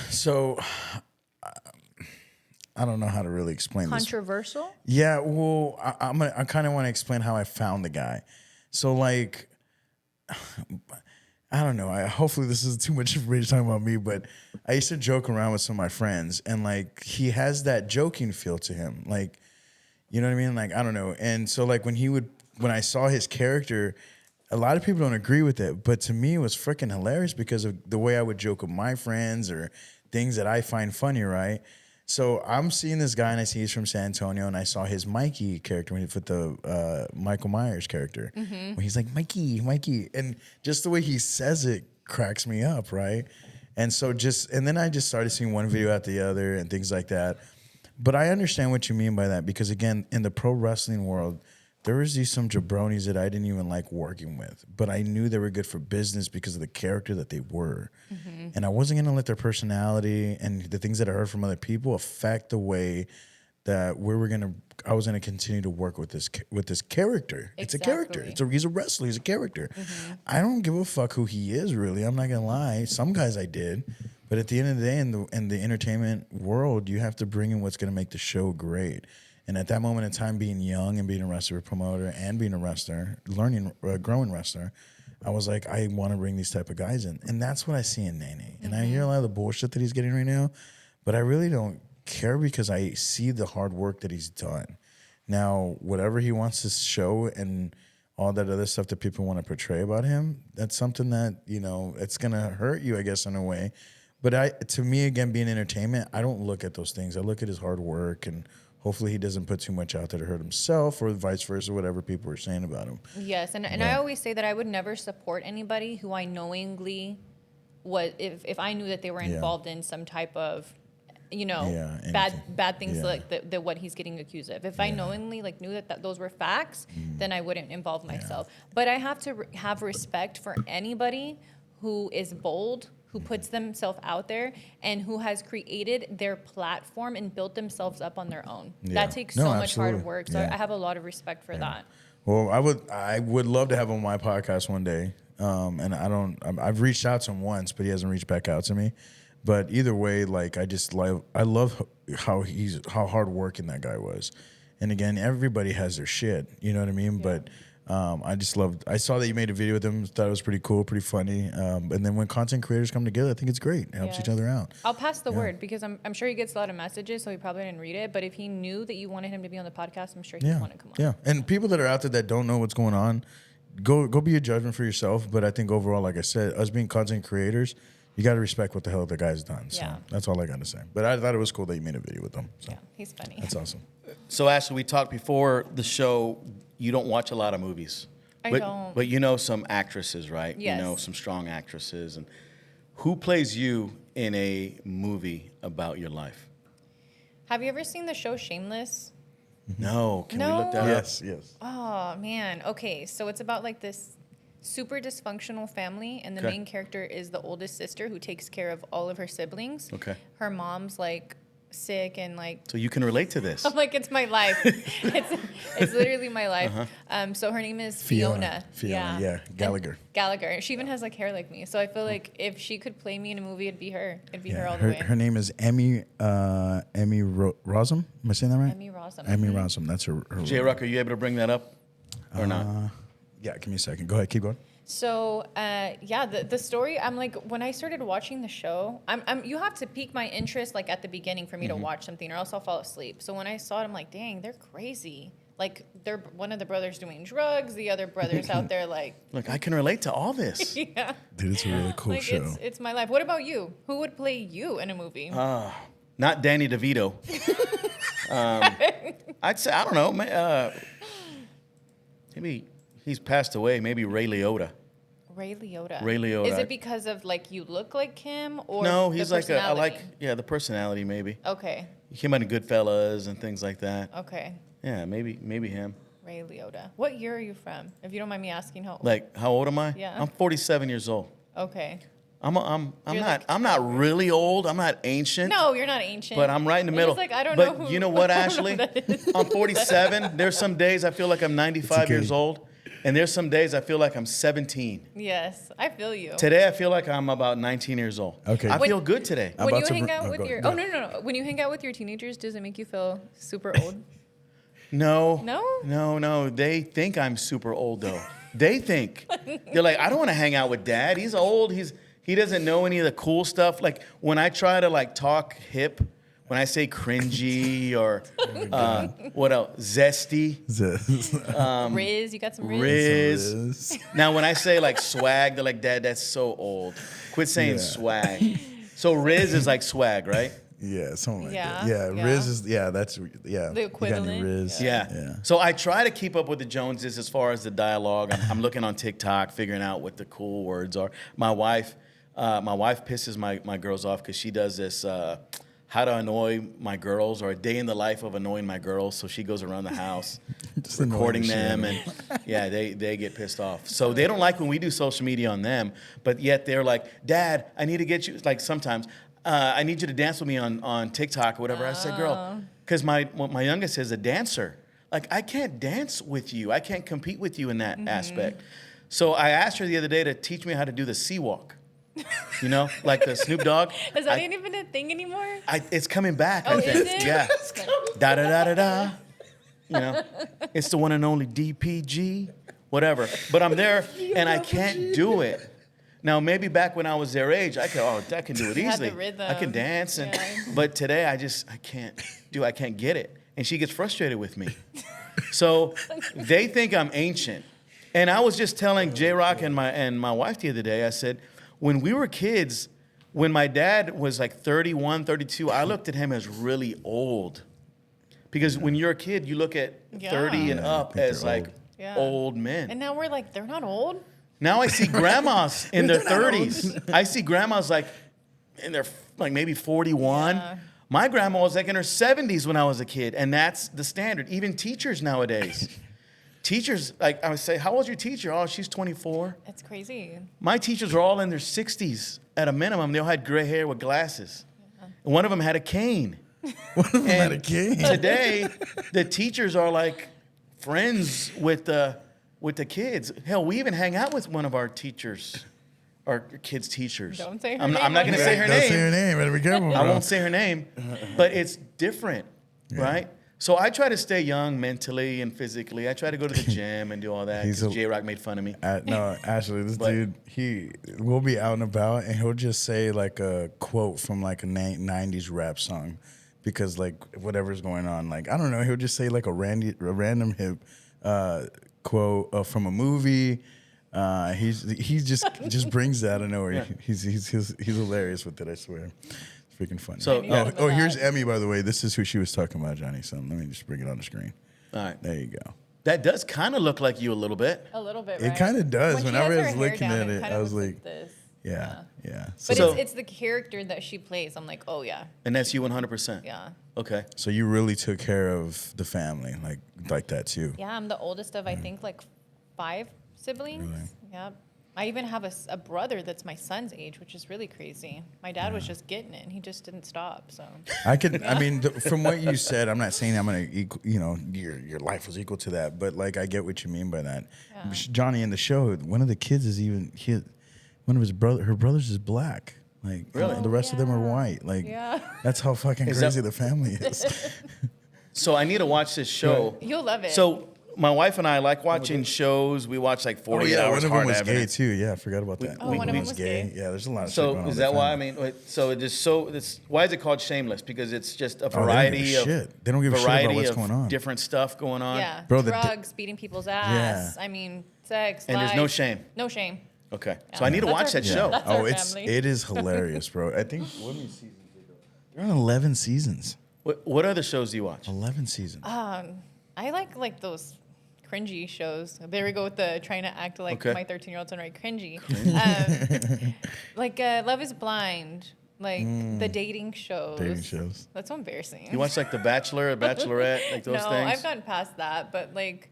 So I don't know how to really explain this. Controversial? Yeah, well, I kind of want to explain how I found the guy. So like, I don't know. Hopefully this isn't too much information talking about me, but I used to joke around with some of my friends, and like he has that joking feel to him, like, you know what I mean? Like, I don't know. And so like when I saw his character, a lot of people don't agree with it, but to me it was freaking hilarious because of the way I would joke with my friends or things that I find funny, right? So I'm seeing this guy, and I see he's from San Antonio, and I saw his Mikey character when he put the Michael Myers character. When he's like, Mikey. And just the way he says it cracks me up, right? And so and then I just started seeing one video after the other and things like that. But I understand what you mean by that because, again, in the pro wrestling world, there was some jabronis that I didn't even like working with, but I knew they were good for business because of the character that they were. And I wasn't going to let their personality and the things that I heard from other people affect the way that I was going to continue to work with this character. It's a character. He's a wrestler. He's a character. I don't give a fuck who he is, really. I'm not going to lie. Some guys I did. But at the end of the day, in the entertainment world, you have to bring in what's going to make the show great. And at that moment in time, being young and being a wrestler promoter and being a wrestler, growing wrestler, I was like, I want to bring these type of guys in. And that's what I see in Nene. And I hear a lot of the bullshit that he's getting right now, but I really don't care because I see the hard work that he's done. Now, whatever he wants to show and all that other stuff that people want to portray about him, that's something that, you know, it's going to hurt you, I guess, in a way. But to me, again, being entertainment, I don't look at those things. I look at his hard work, and hopefully he doesn't put too much out there to hurt himself or vice versa, whatever people are saying about him. Yes, and I always say that I would never support anybody who I knowingly if I knew that they were involved in some type of, you know, bad things like that what he's getting accused of. If I knowingly knew that those were facts, then I wouldn't involve myself. But I have to have respect for anybody who is bold, who puts themselves out there, and who has created their platform and built themselves up on their own. That takes so much hard work. So I have a lot of respect for that. Well, I would love to have him on my podcast one day. And I've reached out to him once, but he hasn't reached back out to me. But either way, I love how hardworking that guy was. And again, everybody has their shit, you know what I mean? Yeah. But I saw that you made a video with him, thought it was pretty cool, pretty funny. And then when content creators come together, I think it's great. It helps each other out. I'll pass the word because I'm sure he gets a lot of messages, so he probably didn't read it. But if he knew that you wanted him to be on the podcast, I'm sure he'd want to come on. Yeah, and people that are out there that don't know what's going on, go be a judgment for yourself. But I think overall, like I said, us being content creators, you got to respect what the hell the guy's done. So that's all I got to say. But I thought it was cool that you made a video with him. So. Yeah, he's funny. That's awesome. So Ashley, we talked before the show, you don't watch a lot of movies. I don't. But you know some actresses, right? Yes. You know some strong actresses. And who plays you in a movie about your life? Have you ever seen the show Shameless? No. Can we look that up? Yes. Oh, man. Okay, so it's about this super dysfunctional family, and the main character is the oldest sister who takes care of all of her siblings. Okay. Her mom's sick and like. So you can relate to this. I'm like, it's my life. it's literally my life. So her name is Fiona. Yeah, Gallagher. And Gallagher. She even has like hair like me. So I feel like if she could play me in a movie, it'd be her. It'd be her all the way. Her name is Emmy Rossum. Am I saying that right? Emmy Rossum. Emmy Rossum. That's her. JRock, are you able to bring that up or not? Yeah, give me a second. Go ahead, keep going. So the story. I'm like, when I started watching the show, you have to pique my interest like at the beginning for me to watch something, or else I'll fall asleep. So when I saw it, I'm like, dang, they're crazy. Like they're one of the brothers doing drugs, the other brothers out there like. Look, I can relate to all this. Yeah. Dude, it's a really cool like show. It's my life. What about you? Who would play you in a movie? Not Danny DeVito. I'd say, I don't know. Maybe he's passed away. Maybe Ray Liotta. Ray Liotta. Ray Liotta. Is it because of like you look like him, or No, the he's like personality? the personality maybe. Okay. He came out in Goodfellas and things like that. Okay. Yeah, maybe him. Ray Liotta. What year are you from? If you don't mind me asking, how old? Like, how old am I? Yeah. I'm 47 years old. Okay. I'm You're not really old. I'm not ancient. No, you're not ancient. But I'm right in the You're middle. just like, I don't but know who, you know what, I don't know Ashley? who that is. I'm 47. There's some days I feel like I'm 95 okay. years old. And there's some days I feel like I'm 17. Yes, I feel you. Today I feel like I'm about 19 years old. Okay. I When- feel good today. When about you to hang br- out oh, with go- your go. no. When you hang out with your teenagers, does it make you feel super old? No. No? No. They think I'm super old though. They think. They're like, I don't want to hang out with Dad. He's old. He doesn't know any of the cool stuff. Like when I try to like talk hip, when I say cringy or what else? Zesty. Riz, you got some Riz? Riz. Now when I say like swag, they're like, Dad, that's so old. Quit saying swag. So Riz is like swag, right? Yeah, something like Yeah, that. Yeah, yeah. Riz is, that's, The You got any equivalent, Riz? Yeah. So I try to keep up with the Joneses as far as the dialogue. I'm looking on TikTok, figuring out what the cool words are. My wife pisses my girls off because she does this how to annoy my girls, or a day in the life of annoying my girls. So she goes around the house Just annoying recording the shit them, out and yeah, they get pissed off. So they don't like when we do social media on them, but yet they're like, Dad, I need to get you, like sometimes, I need you to dance with me on TikTok or whatever. I said, girl, because my youngest is a dancer. Like, I can't dance with you. I can't compete with you in that aspect. So I asked her the other day to teach me how to do the sea walk. You know, like the Snoop Dogg. Is that even a thing anymore? It's coming back, Oh, I think. is it? Yeah. Da da da da da. You know, it's the one and only DPG, whatever. But I'm there and I can't do it. Now, maybe back when I was their age, I can do it You had easily. the rhythm. I can dance, but today I can't get it. And she gets frustrated with me. So they think I'm ancient. And I was just telling JRock and my wife the other day, I said, when we were kids, when my dad was like 31, 32, I looked at him as really old. Because when you're a kid, you look at 30 and up as like old men. And now we're like, they're not old? Now I see grandmas in their 30s. I see grandmas like in their like maybe 41. Yeah. My grandma was like in her 70s when I was a kid, and that's the standard. Even teachers nowadays. Teachers, like I would say, how old's your teacher? Oh, she's 24. That's crazy. My teachers are all in their 60s at a minimum. They all had gray hair with glasses. And one of them had a cane. Not a kid. Today, the teachers are like friends with the kids. Hell, we even hang out with one of our teachers, our kids' teachers. Don't say her I'm name. not going to say her Don't say her name. name. Better be careful, I bro. won't say her name, but it's different, right? So I try to stay young mentally and physically. I try to go to the gym and do all that because JRock made fun of me. No, actually, this dude, we'll be out and about, and he'll just say like a quote from like a 90s rap song, because like whatever's going on, like I don't know, he'll just say like a random hip quote from a movie. He just brings that out of nowhere. Yeah. He's hilarious with it. I swear. Freaking funny. So, here's Emmy, by the way. This is who she was talking about, Johnny. So let me just bring it on the screen. All right. There you go. That does kind of look like you a little bit. A little bit, It right? kind of does. When she Whenever has I was her hair looking down, at it, kinda I was looks like, this. yeah. But So- it's the character that she plays. I'm like, oh yeah, And that's you 100%. yeah. Okay. So you really took care of the family, like that too. Yeah, I'm the oldest of I think like 5 siblings. Really? Yeah. I even have a brother that's my son's age, which is really crazy. My dad was just getting it, and he just didn't stop. So I could. I mean, from what you said, I'm not saying I'm gonna equal. You know, your life was equal to that, but like I get what you mean by that. Yeah. Johnny in the show, one of the kids is even one of her brothers is black. Like Really? the rest of them are white. Like that's how fucking crazy the family is. So I need to watch this show. You'll love it. So my wife and I like watching shows. We watch like 48 hours. One of them Hard was Avenue. gay too. Yeah, I forgot about that. one of them was gay. Yeah, there's a lot of shit So going on is with that why? I family. mean, so it is so. Why is it called Shameless? Because it's just a they don't give a variety of shit. They don't give a shit about variety what's of going on. different stuff going on. yeah, Bro, drugs, beating people's ass. I mean, sex. And there's lies. no shame. No shame. Okay, so I need to That's watch our- that show. That's our It's family. it is hilarious, bro. I think what many seasons they go? They're on 11 seasons. What other shows do you watch? 11 seasons. I like those cringy shows. There we go with the trying to act like Okay. my 13-year-old's and right cringy. Like Love is Blind, like the dating shows. Dating shows. That's so embarrassing. You watch like The Bachelor, Bachelorette, like those no, things. I've gotten past that, but like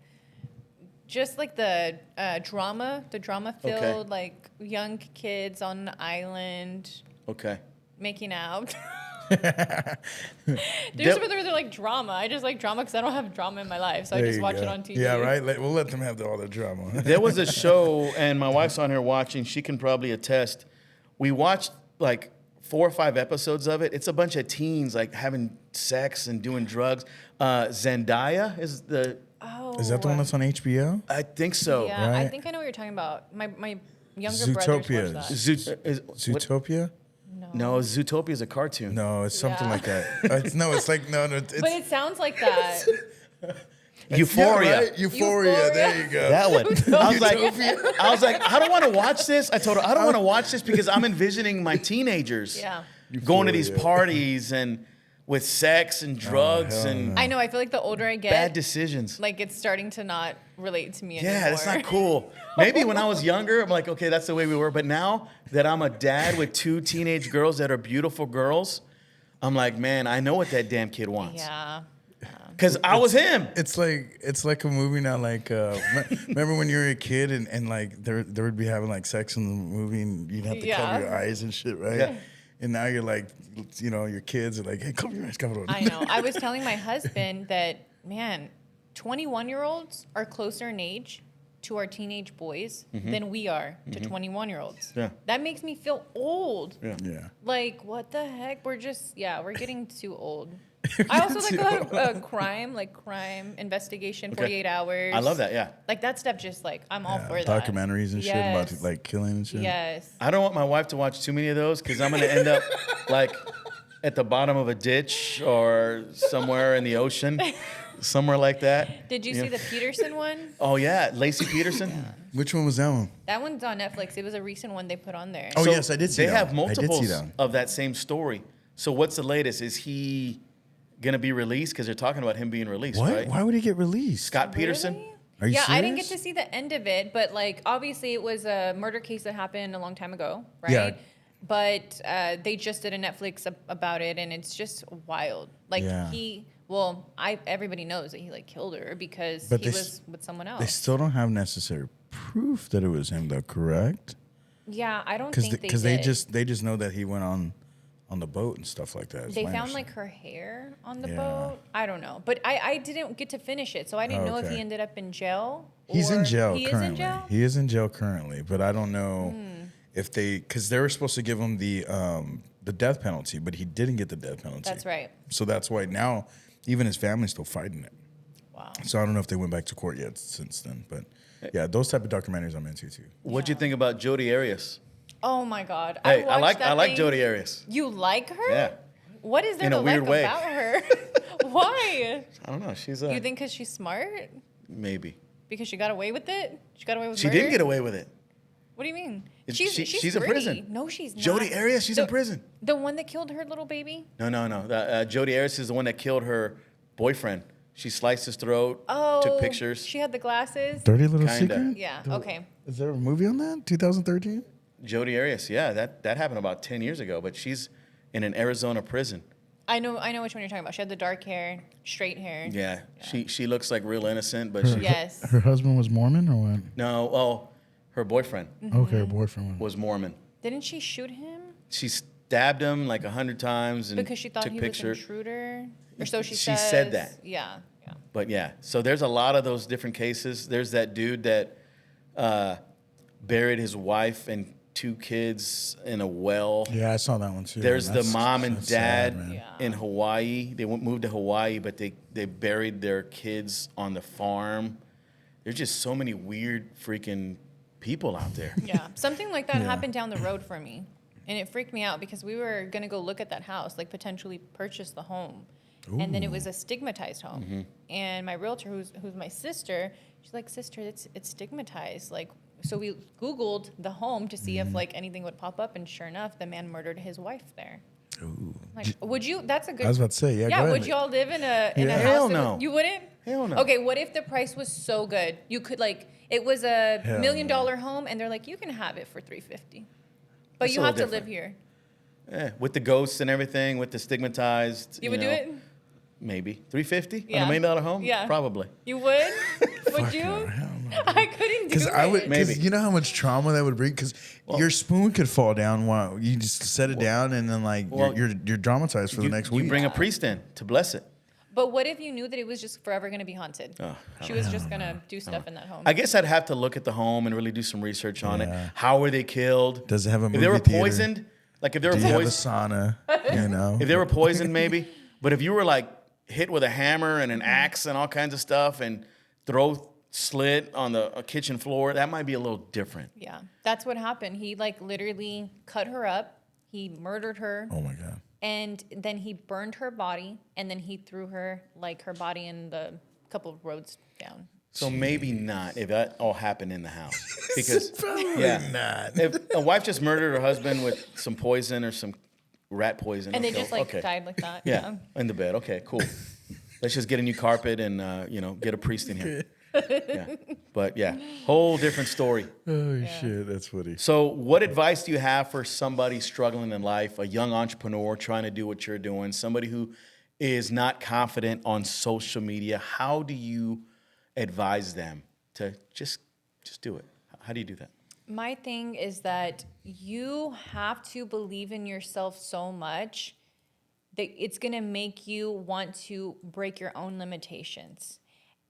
just like the drama filled, like young kids on an island Okay. making out. There's where they're like drama. I just like drama because I don't have drama in my life, so I There just you watch go. it on TV. Yeah, right. We'll let them have all the drama. There was a show, and my wife's on here watching. She can probably attest. We watched like 4 or 5 episodes of it. It's a bunch of teens like having sex and doing drugs. Zendaya is the. Oh, Is that the one that's on HBO? I think so. Yeah, I right? think I know what you're talking about. My younger brothers Zootopia. watch that. Zootopia? No, Zootopia is a cartoon. No, it's something Yeah. like that. It's like no. It's, But it sounds like that. Euphoria. Yeah, right? Euphoria. There you go. That one. I was like, I don't want to watch this. I told her I don't want to watch this because I'm envisioning my teenagers Yeah. going to these Euphoria. parties and with sex and drugs hell and no. I know. I feel like the older I get, bad decisions. like it's starting to not relate to me anymore. Yeah, that's not cool. Maybe when I was younger, I'm like, okay, that's the way we were. But now that I'm a dad with 2 teenage girls that are beautiful girls, I'm like, man, I know what that damn kid wants. Yeah. Because I was him. It's like a movie now. Like remember when you were a kid and like there would be having like sex in the movie and you'd have to cover your eyes and shit, right? Yeah. And now you're like, you know, your kids are like, hey, cover your eyes, cover your eyes. I know. I was telling my husband that, man, 21-year-olds are closer in age to our teenage boys than we are to 21-year-olds. Yeah. That makes me feel old. Yeah. Like, what the heck? We're getting too old. I also like crime investigation, 48 hours. I love that, yeah. Like that stuff. Just like I'm all for that. Documentaries and shit Yes. about like killing and shit. Yes. I don't want my wife to watch too many of those because I'm going to end up like at the bottom of a ditch or somewhere in the ocean, somewhere like that. Did you Yeah. see the Peterson one? Oh, yeah. Lacey Peterson. Which one was that one? That one's on Netflix. It was a recent one they put on there. Oh, So yes, I did see They that have one. I did see multiples that one. of that same story. So what's the latest? Is he going to be released? Because they're talking about him being released, What? right? Why would he get released? Scott Peterson? Really? Are you Yeah, I didn't get serious? to see the end of it, but like obviously it was a murder case that happened a long time ago, right? Yeah. But they just did a Netflix about it, and it's just wild. Like Yeah. everybody knows that he like killed her because But he they was with someone They else. still don't have necessary proof that it was him, though. Correct? Yeah, I don't think Because they they did. they just know that he went on the boat and stuff like that. is They my found like understanding. her hair on the Yeah. boat. I don't know, but I didn't get to finish it, so I didn't know if Okay. he ended up in jail. He's in or- jail He currently. is in jail. He is in jail currently, but I don't know if because they were supposed to give him the death penalty, but he didn't get the death penalty. That's right. So that's why now even his family's still fighting it. Wow. So I don't know if they went back to court yet since then, but yeah, those type of documentaries I'm into too. What'd you think about Jodi Arias? Oh my God. Hey, I watched that like thing. Jodi Arias. You like her? Yeah. What is there In a to weird like way. about her? Why? I don't know. She's You think because she's smart? maybe. Because she got away with it? She got away with She murder? did get away with it. What do you mean? She's in pretty. prison. No, she's not. Jodi Arias, she's in prison. The one that killed her little baby? No. Jodi Arias is the one that killed her boyfriend. She sliced his throat, Oh. took pictures. She had the glasses? Dirty Little Kinda. Secret? Yeah, The- okay. Is there a movie on that? 2013? Jodi Arias, yeah, that happened about 10 years ago, but she's in an Arizona prison. I know which one you're talking about. She had the dark hair, straight hair. Yeah, she looks like real innocent, but she Yes. Her husband was Mormon or what? no. Oh, her boyfriend Okay, her boyfriend. was Mormon. Didn't she shoot him She stabbed him like 100 times and because she thought took he pictures. was an intruder? Or so she She says. said that. Yeah. But yeah, so there's a lot of those different cases. There's that dude that buried his wife and 2 kids in a well. Yeah, I saw that one too. There's the That's- mom and that's dad sad, man. Yeah. in Hawaii. They moved to Hawaii, but they buried their kids on the farm. There's just so many weird freaking people out there. Yeah. Something like that happened down the road for me. And it freaked me out because we were going to go look at that house, like potentially purchase the home. Ooh. And then it was a stigmatized home. And my realtor, who's my sister, she's like, sister, it's stigmatized. Like, so we Googled the home to see if like anything would pop up. And sure enough, the man murdered his wife there. Ooh. Like, would you, that's a good. I was about to say, yeah, go Yeah, ahead. would y'all live in a Yeah. house? Hell that no. would- you wouldn't? Hell no. Okay, what if the price was so good? You could like, it was a Hell $1 million no. home and they're like, you can have it for $350. But That's you a have to little live different. here. With the ghosts and everything, with the stigmatized. You would do it? Maybe $350 on Yeah. $1 million home. Yeah. Probably. You would? Would Fuck you? no, hell no, I couldn't do Because it. I would, Maybe. because you know how much trauma that would bring. Because your spoon could fall down while you just set it down, and then like well, you're dramatized for the next week. You bring a priest in to bless it. But what if you knew that it was just forever going to be haunted? Oh, She was just going to do stuff in that home. I guess I'd have to look at the home and really do some research on Yeah. it. How were they killed? Does it have a If they movie were theater? poisoned, like if they were Do you have a poisoned, sauna? You know, if they were poisoned, maybe. But if you were like hit with a hammer and an axe and all kinds of stuff and throat slit on the kitchen floor, that might be a little different. Yeah, that's what happened. He like literally cut her up. He murdered her. oh my god. And then he burned her body. And then he threw her, like her body in the couple of roads down. So maybe not if that all happened in the house. Because Probably not. if a wife just murdered her husband with some poison or some rat poison. And they okay, just like okay. died like that. Yeah, in the bed. Okay, cool. Let's just get a new carpet and get a priest in here. Yeah, but yeah, whole different story. Oh shit, that's funny. So, what advice do you have for somebody struggling in life, a young entrepreneur trying to do what you're doing, somebody who is not confident on social media? How do you advise them to just do it? How do you do that? My thing is that you have to believe in yourself so much that it's going to make you want to break your own limitations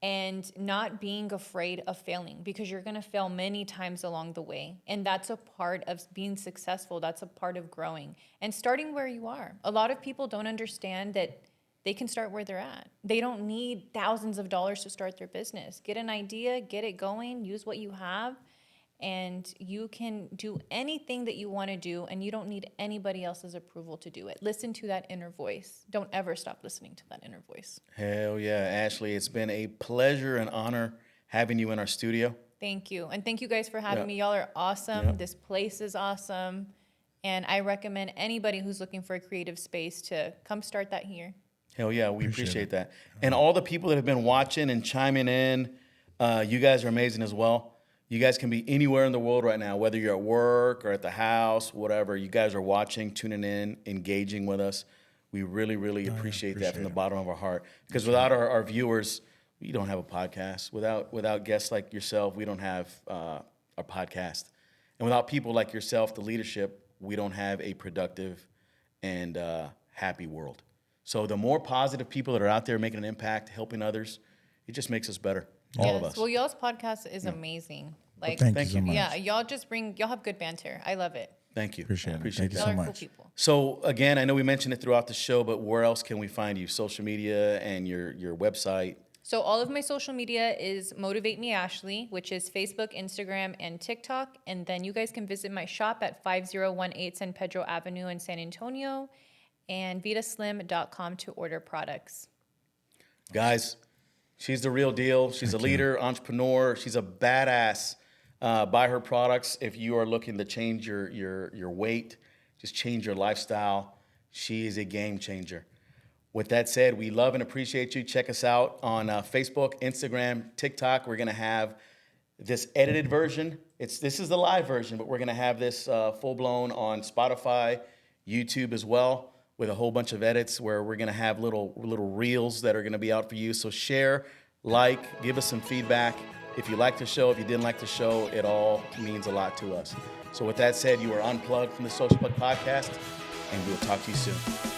and not being afraid of failing, because you're going to fail many times along the way. And that's a part of being successful. That's a part of growing and starting where you are. A lot of people don't understand that they can start where they're at. They don't need thousands of dollars to start their business. Get an idea, get it going, use what you have, and you can do anything that you want to do, and you don't need anybody else's approval to do it. Listen to that inner voice. Don't ever stop listening to that inner voice. Hell yeah, Ashley, it's been a pleasure and honor having you in our studio. Thank you. And thank you guys for having Yeah. me. Y'all are awesome. Yeah. This place is awesome. And I recommend anybody who's looking for a creative space to come start that here. Hell yeah, we appreciate that. And all the people that have been watching and chiming in, you guys are amazing as well. You guys can be anywhere in the world right now, whether you're at work or at the house, whatever. You guys are watching, tuning in, engaging with us. We really, really appreciate that from the bottom of our heart. Because without our viewers, we don't have a podcast. Without guests like yourself, we don't have a podcast. And without people like yourself, the leadership, we don't have a productive and happy world. So the more positive people that are out there making an impact, helping others, it just makes us better, all of us. Well, y'all's podcast is amazing. Like, Thank you so much. yeah, y'all have good banter. I love it. Thank you. Appreciate it. Appreciate Thank you that. so Y'all are cool much. people. So again, I know we mentioned it throughout the show, but where else can we find you? Social media and your website. So all of my social media is Motivate Me Ashley, which is Facebook, Instagram, and TikTok. And then you guys can visit my shop at 5018 San Pedro Avenue in San Antonio, and vitaslim.com to order products. Guys, she's the real deal. She's a leader, entrepreneur. She's a badass. Buy her products if you are looking to change your weight, just change your lifestyle. She is a game changer. With that said, we love and appreciate you. Check us out on Facebook, Instagram, TikTok. We're going to have this edited version. This is the live version, but we're going to have this full-blown on Spotify, YouTube as well, with a whole bunch of edits where we're going to have little reels that are going to be out for you. So share, like, give us some feedback, If you liked the show, if you didn't like the show, it all means a lot to us. So with that said, you are unplugged from the Social Plug Podcast, and we'll talk to you soon.